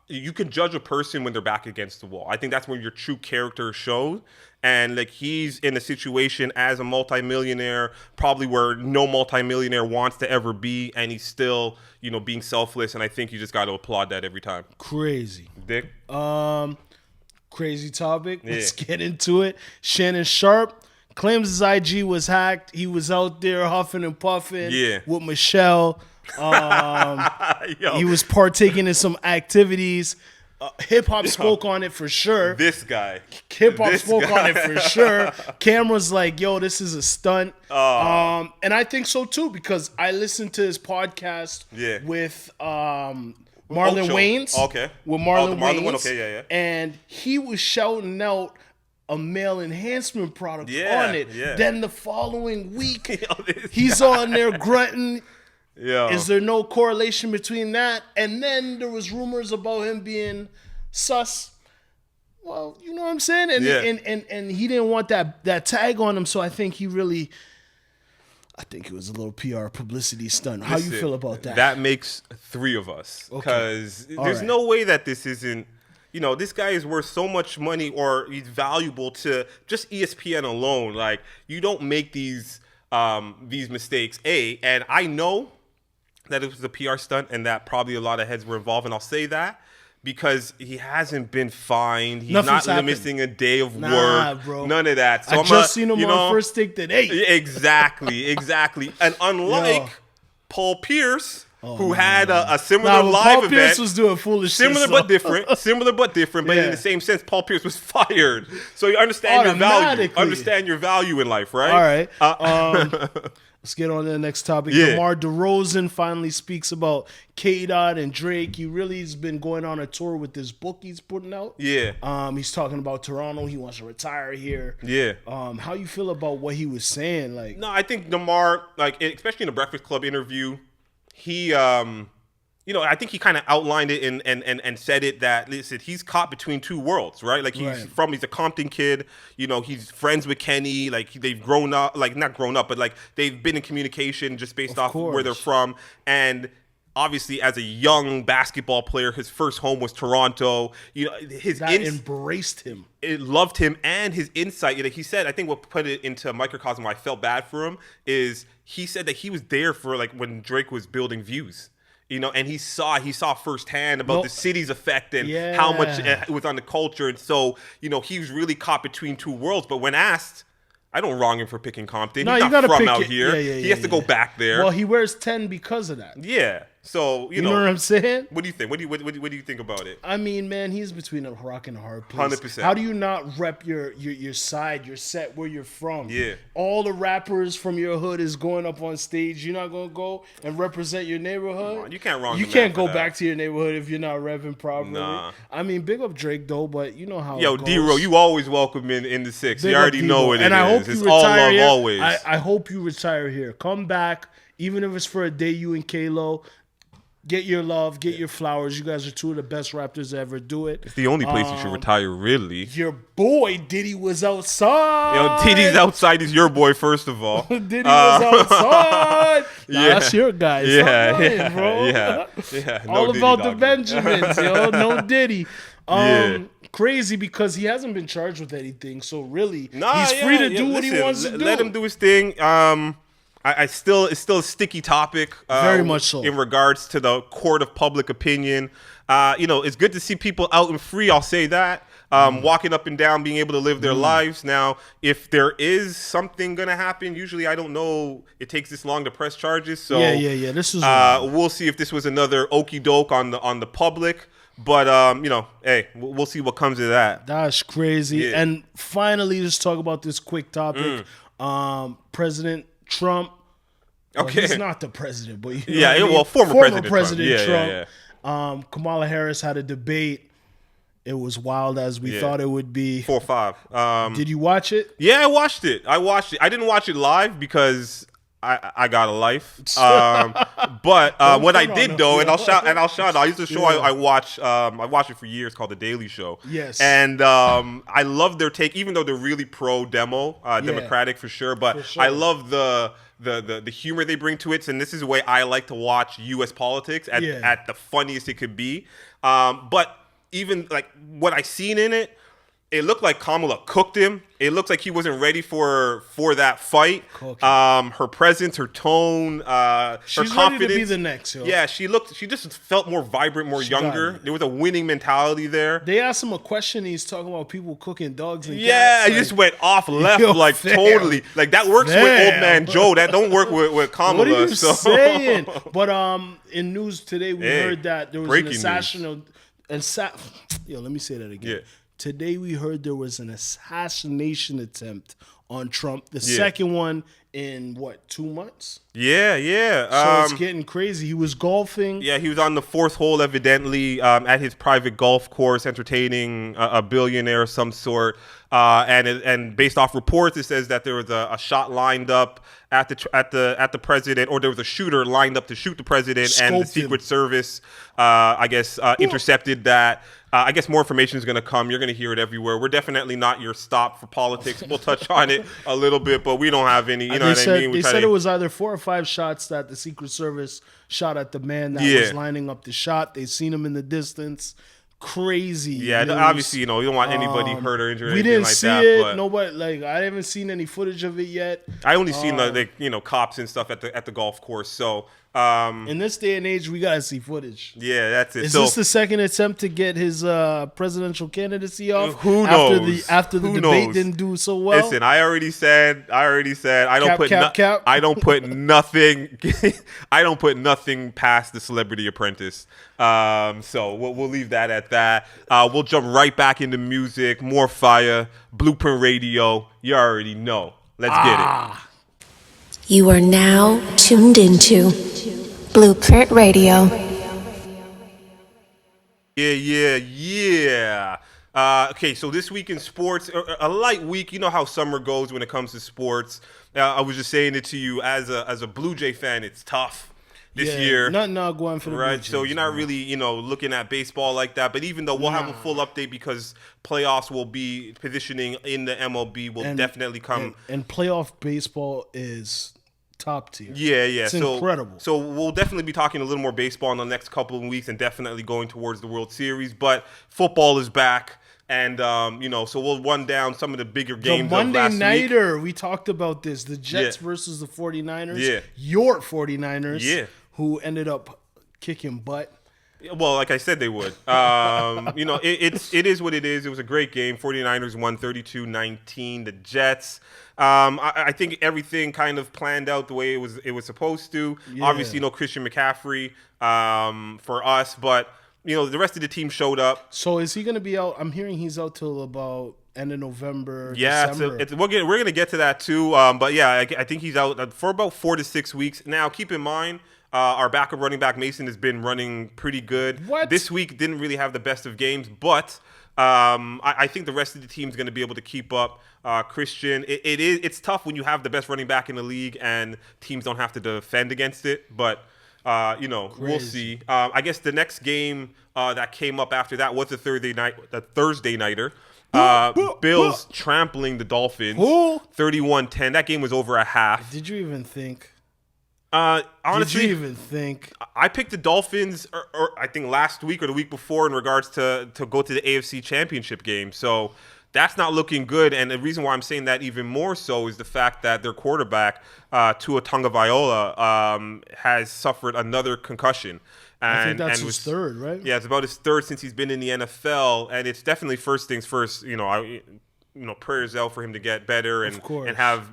you can judge a person when they're back against the wall. I think that's when your true character shows. And like, he's in a situation as a multimillionaire, probably where no multimillionaire wants to ever be, and he's still, being selfless. And I think you just got to applaud that every time. Crazy. Dick. Crazy topic. Let's get into it. Shannon Sharpe claims his IG was hacked. He was out there huffing and puffing with Michelle. He was partaking in some activities. Hip hop spoke on it for sure. This guy. Hip hop spoke on it for sure. Camera's like, yo, this is a stunt. And I think so too, because I listened to his podcast with Marlon Wayans. Okay. With Marlon Wayans. Okay, and he was shouting out a male enhancement product on it. Yeah. Then the following week, he's on there grunting. Yeah. Is there no correlation between that? And then there was rumors about him being sus. Well, you know what I'm saying? And he didn't want that tag on him, so I think he really I think it was a little PR publicity stunt. How you feel about that? That makes 3 of us. Because there's no way that this isn't, this guy is worth so much money, or he's valuable to just ESPN alone. Like, you don't make these mistakes. And I know that it was a PR stunt and that probably a lot of heads were involved, and I'll say that because he hasn't been fined. He's not missing a day of work. Bro. None of that. So I just seen him on First Take today. Exactly. And unlike Paul Pierce, who had a similar live Paul event. Pierce was doing foolish Similar but different. But in the same sense, Paul Pierce was fired. So you understand your value. Understand your value in life, right? All right. Let's get on to the next topic. DeMar DeRozan finally speaks about K-Dot and Drake. He really has been going on a tour with this book he's putting out. Yeah. He's talking about Toronto. He wants to retire here. Yeah. How you feel about what he was saying? Like, no, I think DeMar, especially in the Breakfast Club interview, he I think he kind of outlined it and said it that, listen, he's caught between 2 worlds, right? Like, he's a Compton kid, he's friends with Kenny, like, they've grown up, like, not grown up, but like, they've been in communication just based off where they're from. And obviously, as a young basketball player, his first home was Toronto. Embraced him. It loved him, and his insight. He said, I think what put it into a microcosm why I felt bad for him is he said that he was there for, like, when Drake was building Views. And he saw firsthand about the city's effect and how much it was on the culture. And so, he was really caught between 2 worlds. But when asked, I don't wrong him for picking Compton. No, he's not from out here. He has to go back there. Well, he wears 10 because of that. Yeah. So, you know what I'm saying? What do you think? What do you think about it? I mean, man, he's between a rock and a hard place. 100%. How do you not rep your side, your set, where you're from? Yeah. All the rappers from your hood is going up on stage. You're not going to go and represent your neighborhood? Come on, you can't wrong. You can't go back to your neighborhood if you're not repping properly. Nah. I mean, big up Drake, though, but you know how it goes. D-Ro, you always welcome in the 6. Big you already know what it is. It's all love here. always. I hope you retire here. Come back, even if it's for a day, you and K-Lo. Get your love, get your flowers. You guys are 2 of the best rappers to ever do it. It's the only place you should retire, really. Your boy Diddy was outside. Diddy's outside. He's your boy, first of all. Diddy was outside. That's your guy. Stop bro. Yeah. No all Diddy, about the dog. Benjamins, yo. No Diddy. Crazy because he hasn't been charged with anything. So really, he's free to do what he wants to do. Let him do his thing. It's still a sticky topic. Very much so. In regards to the court of public opinion. It's good to see people out and free, I'll say that. Walking up and down, being able to live their lives. Now, if there is something going to happen, usually I don't know it takes this long to press charges. So Yeah. This is we'll see if this was another okie doke on the public. But, hey, we'll see what comes of that. That's crazy. Yeah. And finally, let's talk about this quick topic. President Trump. Okay. He's not the president, but former President Trump. Kamala Harris had a debate. It was wild as we thought it would be. 4-5. Did you watch it? Yeah, I watched it. I didn't watch it live because I got a life. But what I did though, and I'll shout out. I used to show I watched it for years called The Daily Show. Yes. And I love their take, even though they're really pro Democratic for sure. But I love the humor they bring to it. And this is the way I like to watch U.S. politics at the funniest it could be. But even like what I seen in it, it looked like Kamala cooked him. It looked like he wasn't ready for that fight. Her presence, her tone, she's her confidence. Ready to be the next. Yo. Yeah, she just felt more vibrant, more younger. There was a winning mentality there. They asked him a question. He's talking about people cooking dogs and cats. He just went off left, totally. Like that works with old man Joe. That don't work with Kamala. What are you saying? But in news today, we heard that there was an assassination. Let me say that again. Yeah. Today we heard there was an assassination attempt on Trump. The second one in 2 months? Yeah. So it's getting crazy. He was golfing. Yeah, he was on the 4th hole, evidently, at his private golf course, entertaining a billionaire of some sort. And based off reports, it says that there was a shot lined up at the president, or there was a shooter lined up to shoot the president, and the Secret Service, intercepted that. I guess more information is going to come. You're going to hear it everywhere. We're definitely not your stop for politics. We'll touch on it a little bit, but we don't have any. You know what I mean? They said it was either 4 or 5 shots that the Secret Service shot at the man that was lining up the shot. They seen him in the distance. Crazy. Yeah, news. Obviously, you don't want anybody hurt or injured. We didn't like see that, it. But Nobody I haven't seen any footage of it yet. I only seen cops and stuff at the golf course. So in this day and age, we gotta see footage. Yeah, that's it. Is this the second attempt to get his presidential candidacy off? Who knows? After the debate didn't do so well. Listen, I already said I don't I don't put nothing. I don't put nothing past the Celebrity Apprentice. So we'll leave that at that. We'll jump right back into music, more fire, Blueprint Radio. You already know. Let's get it. You are now tuned into Blueprint Radio. Yeah. Okay, so this week in sports, a light week. You know how summer goes when it comes to sports. I was just saying it to you as a Blue Jay fan. It's tough this year. Nothing not going for the right. Blue Jays, So you're not really looking at baseball like that. But even though we'll have a full update because playoffs will be positioning in the MLB will definitely come. And playoff baseball is top tier. Yeah. It's incredible. So we'll definitely be talking a little more baseball in the next couple of weeks and definitely going towards the World Series. But football is back. And, so we'll run down some of the bigger games the of last Monday-nighter, week. we talked about this. The Jets versus the 49ers. Yeah. Your 49ers. Yeah. Who ended up kicking butt. Well, like I said, they would. It is what it is. It was a great game. 49ers won 32-19. The Jets. I think everything kind of planned out the way it was supposed to. Yeah. Obviously, no Christian McCaffrey for us, but the rest of the team showed up. So is he going to be out? I'm hearing he's out till about end of November. Yeah, December. we're going to get to that too. But yeah, I think he's out for about 4 to 6 weeks. Now, keep in mind. Our backup running back, Mason, has been running pretty good. This week didn't really have the best of games, but I think the rest of the team is going to be able to keep up. Christian, it's tough when you have the best running back in the league and teams don't have to defend against it, but we'll see. I guess the next game that came up after that was the Thursday nighter. Bills trampling the Dolphins 31-10. That game was over at half. Did you even think? Honestly, did you even think? I picked the Dolphins, or I think last week or the week before, in regards to go to the AFC Championship game. So that's not looking good. And the reason why I'm saying that even more so is the fact that their quarterback, Tua Tagovailoa, has suffered another concussion. I think that's his third, right? Yeah, it's about his third since he's been in the NFL, and it's definitely first things first. Prayers out for him to get better and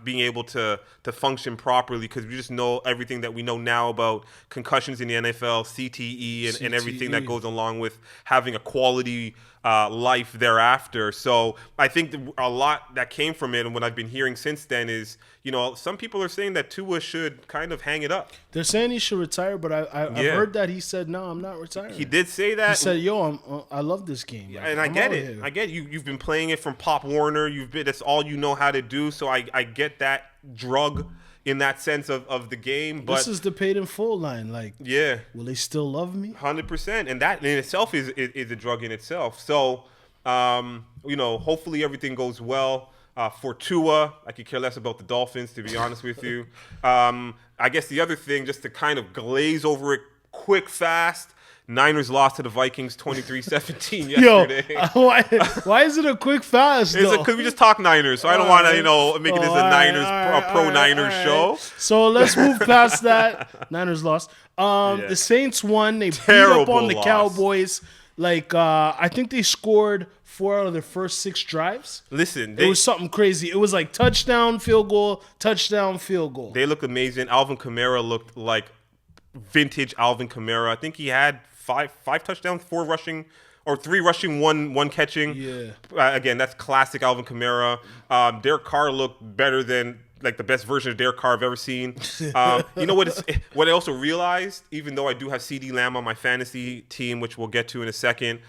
being able to function properly, because we just know everything that we know now about concussions in the NFL, CTE, and everything that goes along with having a quality life thereafter. So I think a lot that came from it, and what I've been hearing since then is, some people are saying that Tua should kind of hang it up. They're saying he should retire, but I've heard that he said, no, I'm not retiring. He did say that. He said, I love this game. Yeah, and I get it. I get you've been playing it from Pop Warner. That's all you know how to do. So I get that drug in that sense of the game. But this is the paid in full line. Will they still love me? 100%. And that in itself is a drug in itself. So, hopefully everything goes well. For Tua, I could care less about the Dolphins, to be honest with you. I guess the other thing, just to kind of glaze over it quick, fast, Niners lost to the Vikings 23-17 yesterday. Yo, why is it a quick fast, though? Because we just talk Niners, so I don't want to, make it as a pro-Niners show. So let's move past that. Niners lost. The Saints won. They beat up on the Cowboys. I think they scored 4 out of their first 6 drives. Listen, it was something crazy. It was like touchdown, field goal, touchdown, field goal. They looked amazing. Alvin Kamara looked like vintage Alvin Kamara. I think he had five touchdowns, 4 rushing, or 3 rushing, one catching. Yeah. Again, that's classic Alvin Kamara. Derek Carr looked better than the best version of Derek Carr I've ever seen. What I also realized, even though I do have CeeDee Lamb on my fantasy team, which we'll get to in a second,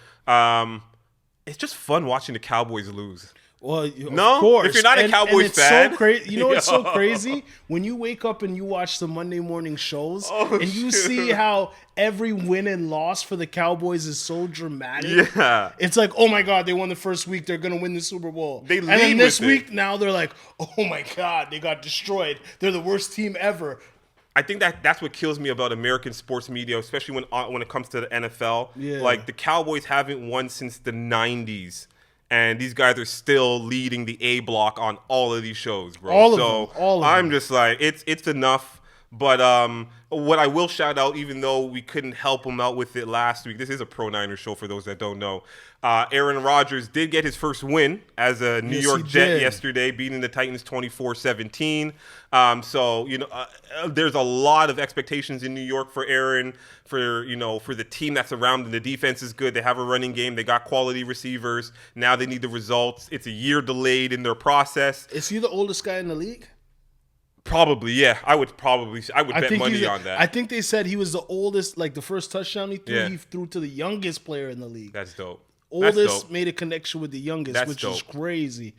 it's just fun watching the Cowboys lose. Well, no? of course. If you're not a Cowboys it's fan. So you know what's so crazy? When you wake up and you watch the Monday morning shows and you see how every win and loss for the Cowboys is so dramatic. Yeah. It's like, oh my God, they won the first week. They're going to win the Super Bowl. They lead and then this with week, it. now they're like, oh my God, they got destroyed. They're the worst team ever. I think that's what kills me about American sports media, especially when it comes to the NFL. Yeah. Like, the Cowboys haven't won since the 90s. And these guys are still leading the A block on all of these shows, bro. All of them. I'm just like, it's enough. But what I will shout out, even though we couldn't help him out with it last week, this is a Pro Niners show for those that don't know. Aaron Rodgers did get his first win as a New York Jet yesterday, beating the Titans 24-17. There's a lot of expectations in New York for Aaron, for the team that's around him. The defense is good. They have a running game. They got quality receivers. Now they need the results. It's a year delayed in their process. Is he the oldest guy in the league? Probably, yeah. I would bet money on that. I think they said he was the oldest, like the first touchdown he threw to the youngest player in the league. That's dope. Oldest made a connection with the youngest, which is crazy.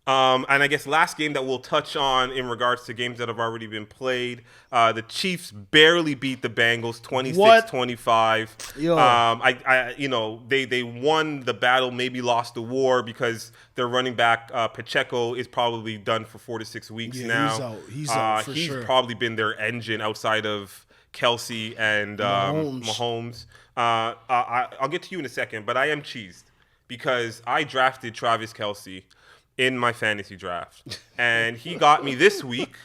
And I guess last game that we'll touch on in regards to games that have already been played, the Chiefs barely beat the Bengals 26-25. They won the battle, maybe lost the war because their running back Pacheco is probably done for 4 to 6 weeks now. He's out for sure. He's probably been their engine outside of Kelsey and Mahomes. I'll get to you in a second, but I am cheesed because I drafted Travis Kelsey in my fantasy draft, and he got me this week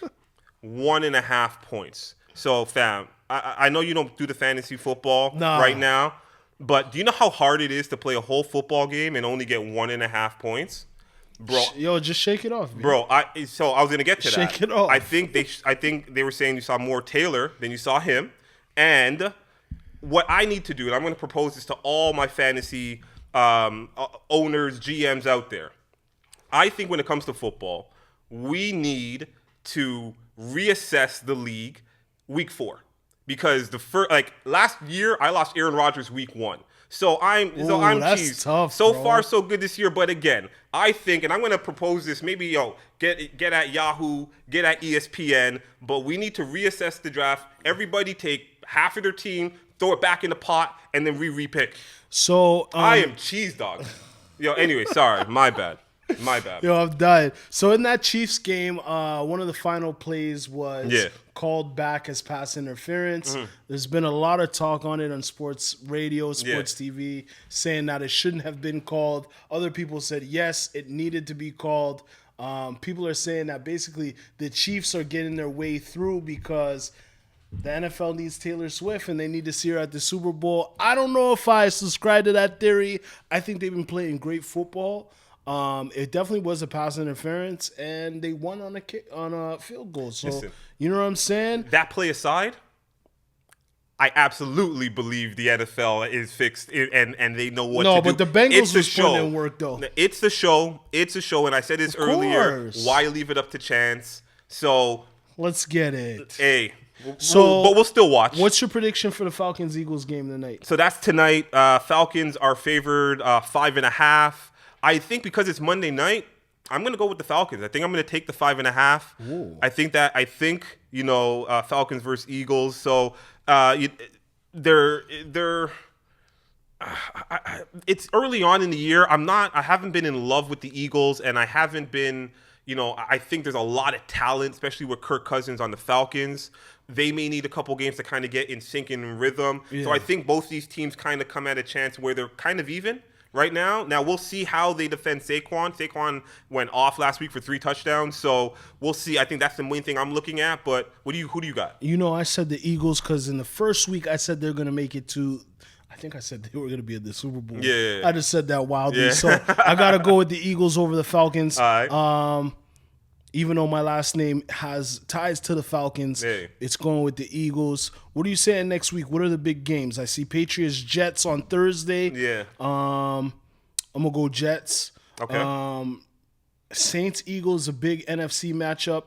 1.5 points. So, fam, I know you don't do the fantasy football right now, but do you know how hard it is to play a whole football game and only get 1.5 points? Bro, just shake it off, man. Bro. I was gonna get to that. Shake it off. I think they were saying you saw more Taylor than you saw him, and what I need to do, and I'm gonna propose this to all my fantasy owners, GMs out there. I think when it comes to football, we need to reassess the league week 4 because last year I lost Aaron Rodgers week 1. So I'm cheesed. Tough, so bro. far so good this year, but again, I think, and I'm gonna propose this, maybe get at Yahoo, get at ESPN, but we need to reassess the draft. Everybody take half of their team, throw it back in the pot, and then repick. So I am cheese dog. Anyway, sorry, my bad. I'm dying. So in that Chiefs game, one of the final plays was called back as pass interference. Mm-hmm. There's been a lot of talk on it on sports radio, sports TV, saying that it shouldn't have been called. Other people said, yes, it needed to be called. People are saying that basically the Chiefs are getting their way through because the NFL needs Taylor Swift and they need to see her at the Super Bowl. I don't know if I subscribe to that theory. I think they've been playing great football. It definitely was a pass interference, and they won on a field goal. So, listen, you know what I'm saying? That play aside, I absolutely believe the NFL is fixed and they know what to do. No, but the Bengals was putting in work, though. It's the show. And I said this earlier. Why leave it up to chance? So let's get it. Hey. But we'll still watch. What's your prediction for the Falcons-Eagles game tonight? So that's tonight. Falcons are favored 5.5. I think because it's Monday night, I'm going to go with the Falcons. I think I'm going to take the 5.5. Ooh. I think Falcons versus Eagles. So it's early on in the year. I haven't been in love with the Eagles, and I haven't been, I think there's a lot of talent, especially with Kirk Cousins on the Falcons. They may need a couple games to kind of get in sync and in rhythm. Yeah. So I think both these teams kind of come at a chance where they're kind of even right now. Now, we'll see how they defend Saquon. Saquon went off last week for 3 touchdowns, so we'll see. I think that's the main thing I'm looking at, but who do you got? I said the Eagles because in the first week I said they're going to make it to – I think I said they were going to be at the Super Bowl. Yeah. I just said that wildly. Yeah. So I got to go with the Eagles over the Falcons. All right. Even though my last name has ties to the Falcons, It's going with the Eagles. What are you saying next week? What are the big games? I see Patriots-Jets on Thursday. Yeah. I'm going to go Jets. Okay. Saints-Eagles, a big NFC matchup.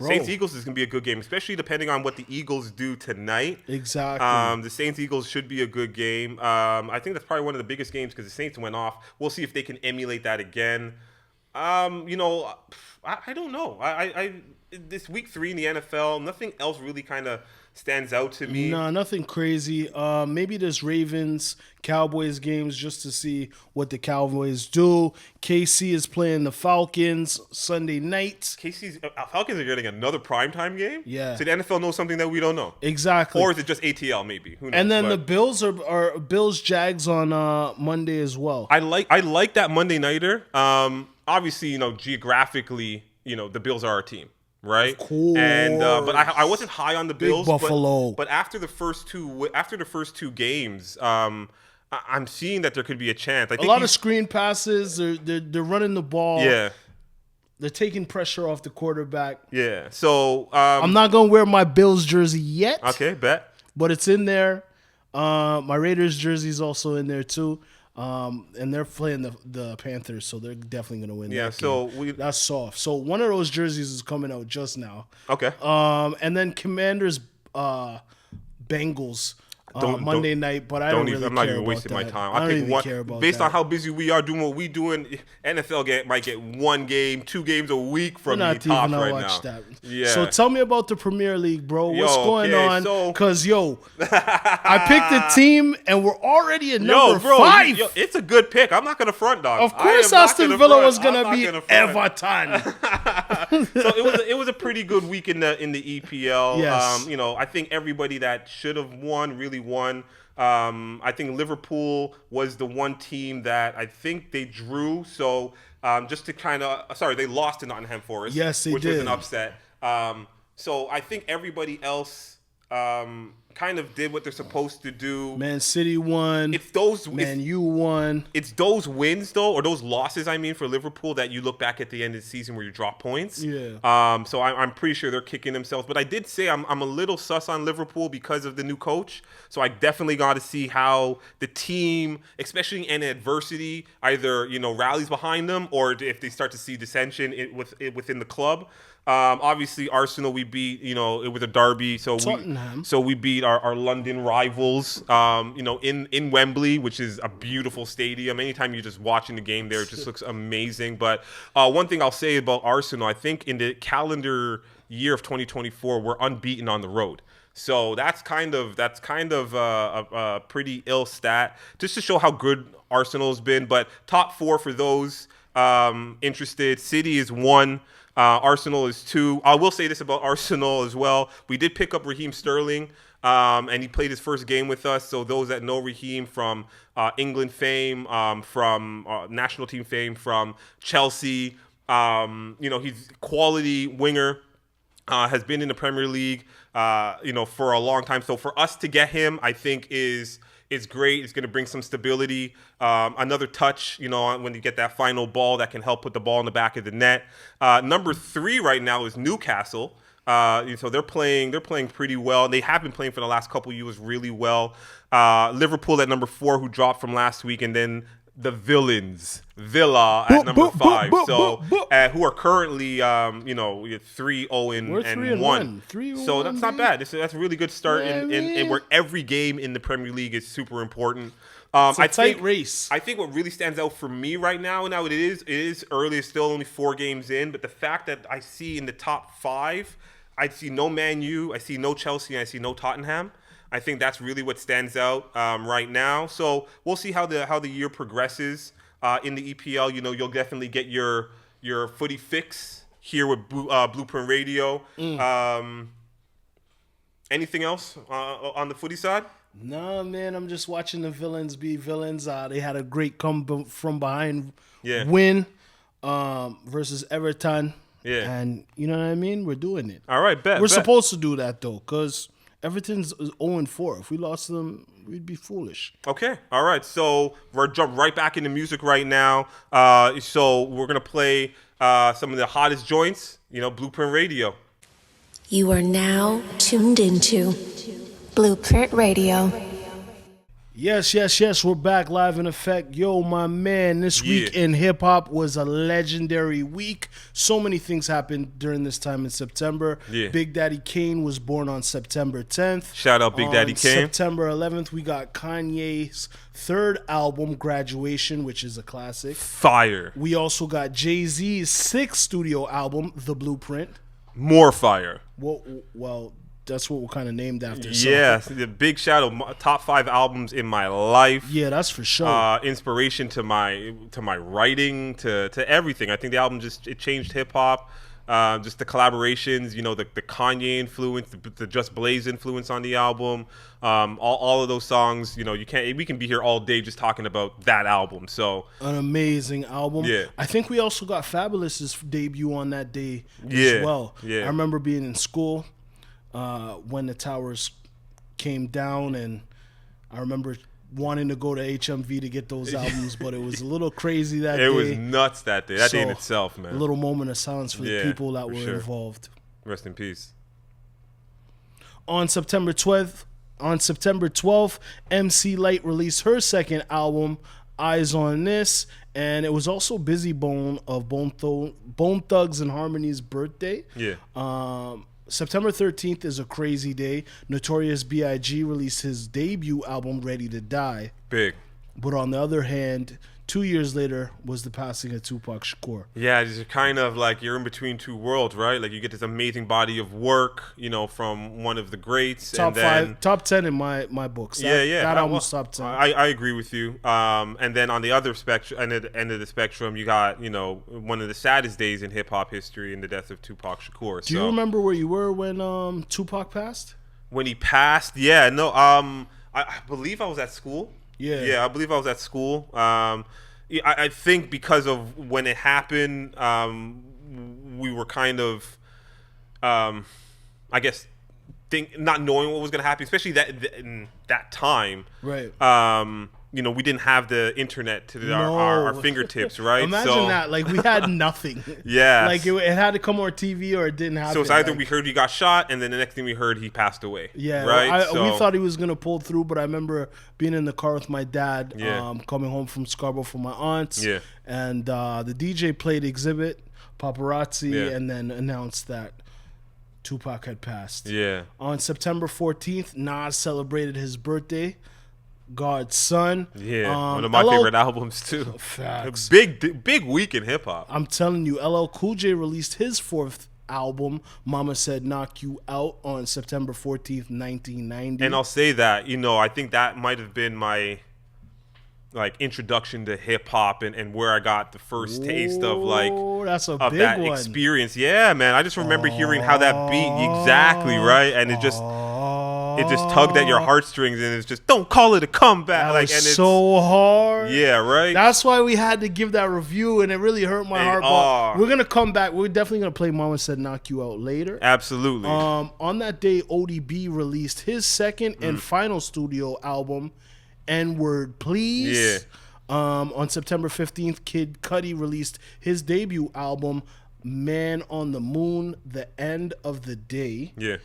Saints-Eagles is going to be a good game, especially depending on what the Eagles do tonight. Exactly. The Saints-Eagles should be a good game. I think that's probably one of the biggest games because the Saints went off. We'll see if they can emulate that again. I don't know. This week 3 in the NFL, nothing else really kind of stands out to me. No, nothing crazy. Maybe there's Ravens-Cowboys games just to see what the Cowboys do. KC is playing the Falcons Sunday night. Falcons are getting another primetime game? Yeah. So the NFL knows something that we don't know. Exactly. Or is it just ATL maybe? Who knows? And then the Bills are Bills-Jags on Monday as well. I like that Monday nighter. Obviously, geographically, the Bills are our team. Right, of course. And but I wasn't high on the Bills. Big Buffalo. But after the first two games, I'm seeing that there could be a chance. I think a lot of screen passes. They're running the ball. Yeah, they're taking pressure off the quarterback. Yeah. So I'm not gonna wear my Bills jersey yet. Okay, bet. But it's in there. My Raiders jersey is also in there too. And they're playing the Panthers, so they're definitely going to win. Yeah, that so game. That's soft. So one of those jerseys is coming out just now. Okay. And then Commanders, Bengals. Monday night, but I'm not even wasting my time. I don't even care about based that. on how busy we are doing what we doing, NFL might get 1 game, 2 games a week from the top right now. That. Yeah. So tell me about the Premier League, bro. What's going on? Because I picked a team and we're already at number 5. It's a good pick. I'm not gonna front, dog. Of course, Aston Villa was gonna be Everton. So it was a pretty good week in the EPL. Yes. I think everybody that should have won really won. I think Liverpool was the one team that I think they drew. So just to they lost to Nottingham Forest. Yes, which was an upset. So I think everybody else kind of did what they're supposed to do. Man City won. Man U won. It's those wins though, or those losses, I mean, for Liverpool that you look back at the end of the season where you drop points. Yeah. So I'm pretty sure they're kicking themselves. But I did say I'm a little sus on Liverpool because of the new coach. So I definitely got to see how the team, especially in adversity, either rallies behind them or if they start to see dissension within the club. Obviously, Arsenal we beat. It was a derby, so we beat our London rivals. In Wembley, which is a beautiful stadium. Anytime you're just watching the game there, it just looks amazing. But one thing I'll say about Arsenal, I think in the calendar year of 2024, we're unbeaten on the road. So that's kind of a pretty ill stat, just to show how good Arsenal's been. But top 4 for those interested. City is 1. Arsenal is 2. I will say this about Arsenal as well. We did pick up Raheem Sterling, and he played his first game with us. So those that know Raheem from England fame, from national team fame, from Chelsea, he's quality winger, has been in the Premier League, for a long time. So for us to get him, I think is great. It's going to bring some stability. Another touch, when you get that final ball that can help put the ball in the back of the net. Number 3 right now is Newcastle. So they're playing pretty well. They have been playing for the last couple of years really well. Liverpool at number 4, who dropped from last week, and then the Villains, Villa at number 5. Who are currently 3-0-1. So that's not bad. That's a really good start in where every game in the Premier League is super important. It's a tight race. I think what really stands out for me right now it is early. It's still only 4 games in, but the fact that I see in the top 5, I see no Man U, I see no Chelsea, and I see no Tottenham. I think that's really what stands out right now. So we'll see how the year progresses in the EPL. You'll definitely get your footy fix here with Blueprint Radio. Anything else on the footy side? No, man. I'm just watching the Villains be villains. They had a great come from behind win versus Everton. Yeah, and you know what I mean. We're doing it. All right, We're supposed to do that though, because Everton's 0-4. If we lost them, we'd be foolish. Okay. All right. So we're jump right back into music right now. So we're going to play some of the hottest joints, Blueprint Radio. You are now tuned into Blueprint Radio. Yes. We're back live in effect. Yo, my man, this week in hip-hop was a legendary week. So many things happened during this time in September. Yeah. Big Daddy Kane was born on September 10th. Shout out Big Daddy Kane. September 11th, we got Kanye's third album, Graduation, which is a classic. Fire. We also got Jay-Z's sixth studio album, The Blueprint. More fire. Well, that's what we're kind of named after. Yeah, the big shout out, top 5 albums in my life. Yeah, that's for sure. Inspiration to my writing, to everything. I think the album it changed hip hop. Just the collaborations, you know, the Kanye influence, the Just Blaze influence on the album. All of those songs, you know, we can be here all day just talking about that album. So an amazing album. Yeah. I think we also got Fabulous's debut on that day as well. Yeah. I remember being in school when the towers came down, and I remember wanting to go to HMV to get those albums, but it was a little crazy that day. It was nuts that day. That day in itself, man. A little moment of silence for the people that were involved. Rest in peace. On September 12th, MC Lyte released her second album, Eyes on This, and it was also Busy Bone of Bone Thugs and Harmony's birthday. Yeah. September 13th is a crazy day. Notorious B.I.G. released his debut album, Ready to Die. Big. But on the other hand, 2 years later was the passing of Tupac Shakur. Yeah, it's kind of like you're in between two worlds, right? Like you get this amazing body of work, you know, from one of the greats. Top 10 in my books. That album's top 10. I agree with you. And then on the other spectrum, end of the spectrum, you got, you know, one of the saddest days in hip hop history in the death of Tupac Shakur. Do you remember where you were when Tupac passed? When he passed, yeah, no. I believe I was at school. Yeah, I believe I was at school. I think because of when it happened, we were kind of, I guess, not knowing what was going to happen, especially in that time. Right. You know, we didn't have the internet to our fingertips, right? Imagine that. Like, we had nothing. Yeah. Like, it had to come on TV or it didn't happen. So it's either we heard he got shot, and then the next thing we heard, he passed away. Yeah. Right? We thought he was going to pull through, but I remember being in the car with my dad, Yeah. coming home from Scarborough from my aunts. Yeah. And the DJ played Exhibit, Paparazzi, Yeah. and then announced that Tupac had passed. Yeah. On September 14th, Nas celebrated his birthday. God's Son. Yeah, one of my favorite albums too. Facts. Big week in hip hop. I'm telling you, LL Cool J released his fourth album, Mama Said Knock You Out, on September 14th, 1990. And I'll say that, you know, I think that might have been my introduction to hip hop and where I got the first taste of that's a of big that one. experience. Yeah, man. I just remember hearing how that beat exactly, right? And it just tugged at your heartstrings, and it's just, don't call it a comeback. That was so hard. Yeah, right. That's why we had to give that review, and it really hurt my heart. But we're gonna come back. We're definitely gonna play Mama Said Knock You Out later. Absolutely. On that day, ODB released his second and final studio album, N-Word Please. Yeah. On September 15th, Kid Cudi released his debut album, Man on the Moon, The End of the Day. Yeah.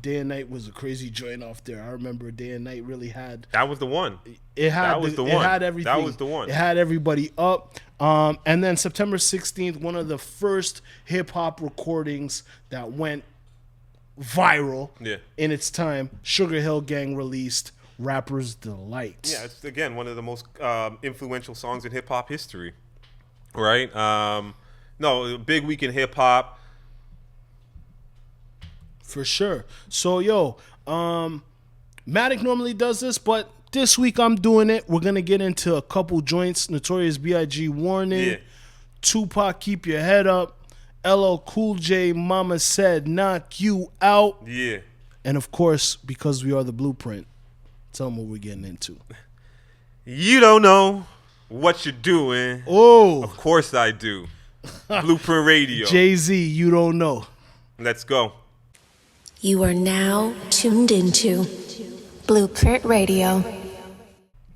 Day and Night was a crazy joint off there. I remember Day and Night really had... That was the one. It had everything. That was the one. It had everybody up. And then September 16th, one of the first hip-hop recordings that went viral in its time, Sugar Hill Gang released Rapper's Delight. Yeah, it's, again, one of the most influential songs in hip-hop history. Right? No, big week in hip-hop. For sure. So, Matic normally does this, but this week I'm doing it. We're going to get into a couple joints. Notorious B.I.G. Warning. Yeah. Tupac, Keep Your Head Up. LL Cool J, Mama Said Knock You Out. Yeah. And, of course, because we are the Blueprint, tell them what we're getting into. You don't know what you're doing. Oh. Of course I do. Blueprint Radio. Jay-Z, You Don't Know. Let's go. You are now tuned into Blueprint Radio.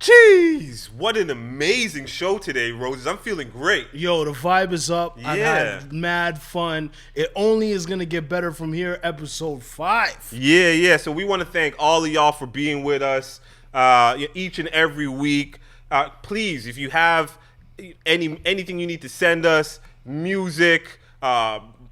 Jeez, what an amazing show today, Roses. I'm feeling great. Yo, the vibe is up. Yeah. I've had mad fun. It only is going to get better from here, episode 5. Yeah. So we want to thank all of y'all for being with us. each and every week. Please, if you have anything you need to send us, music,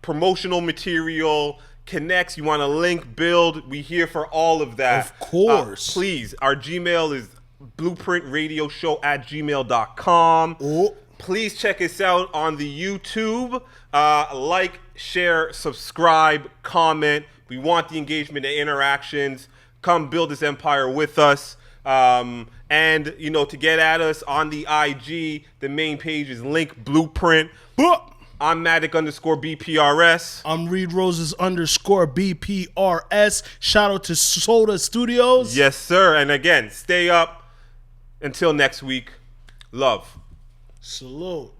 promotional material, connects, you want to link, build, we here for all of that. Of course. Please, our Gmail is blueprintradioshow@gmail.com. Oh. Please check us out on the YouTube. Like, share, subscribe, comment. We want the engagement and interactions. Come build this empire with us. And, to get at us on the IG, the main page is Link Blueprint. I'm Matic_BPRS. I'm Reed_Roses_BPRS. Shout out to Soda Studios. Yes, sir. And again, stay up. Until next week, love. Salute.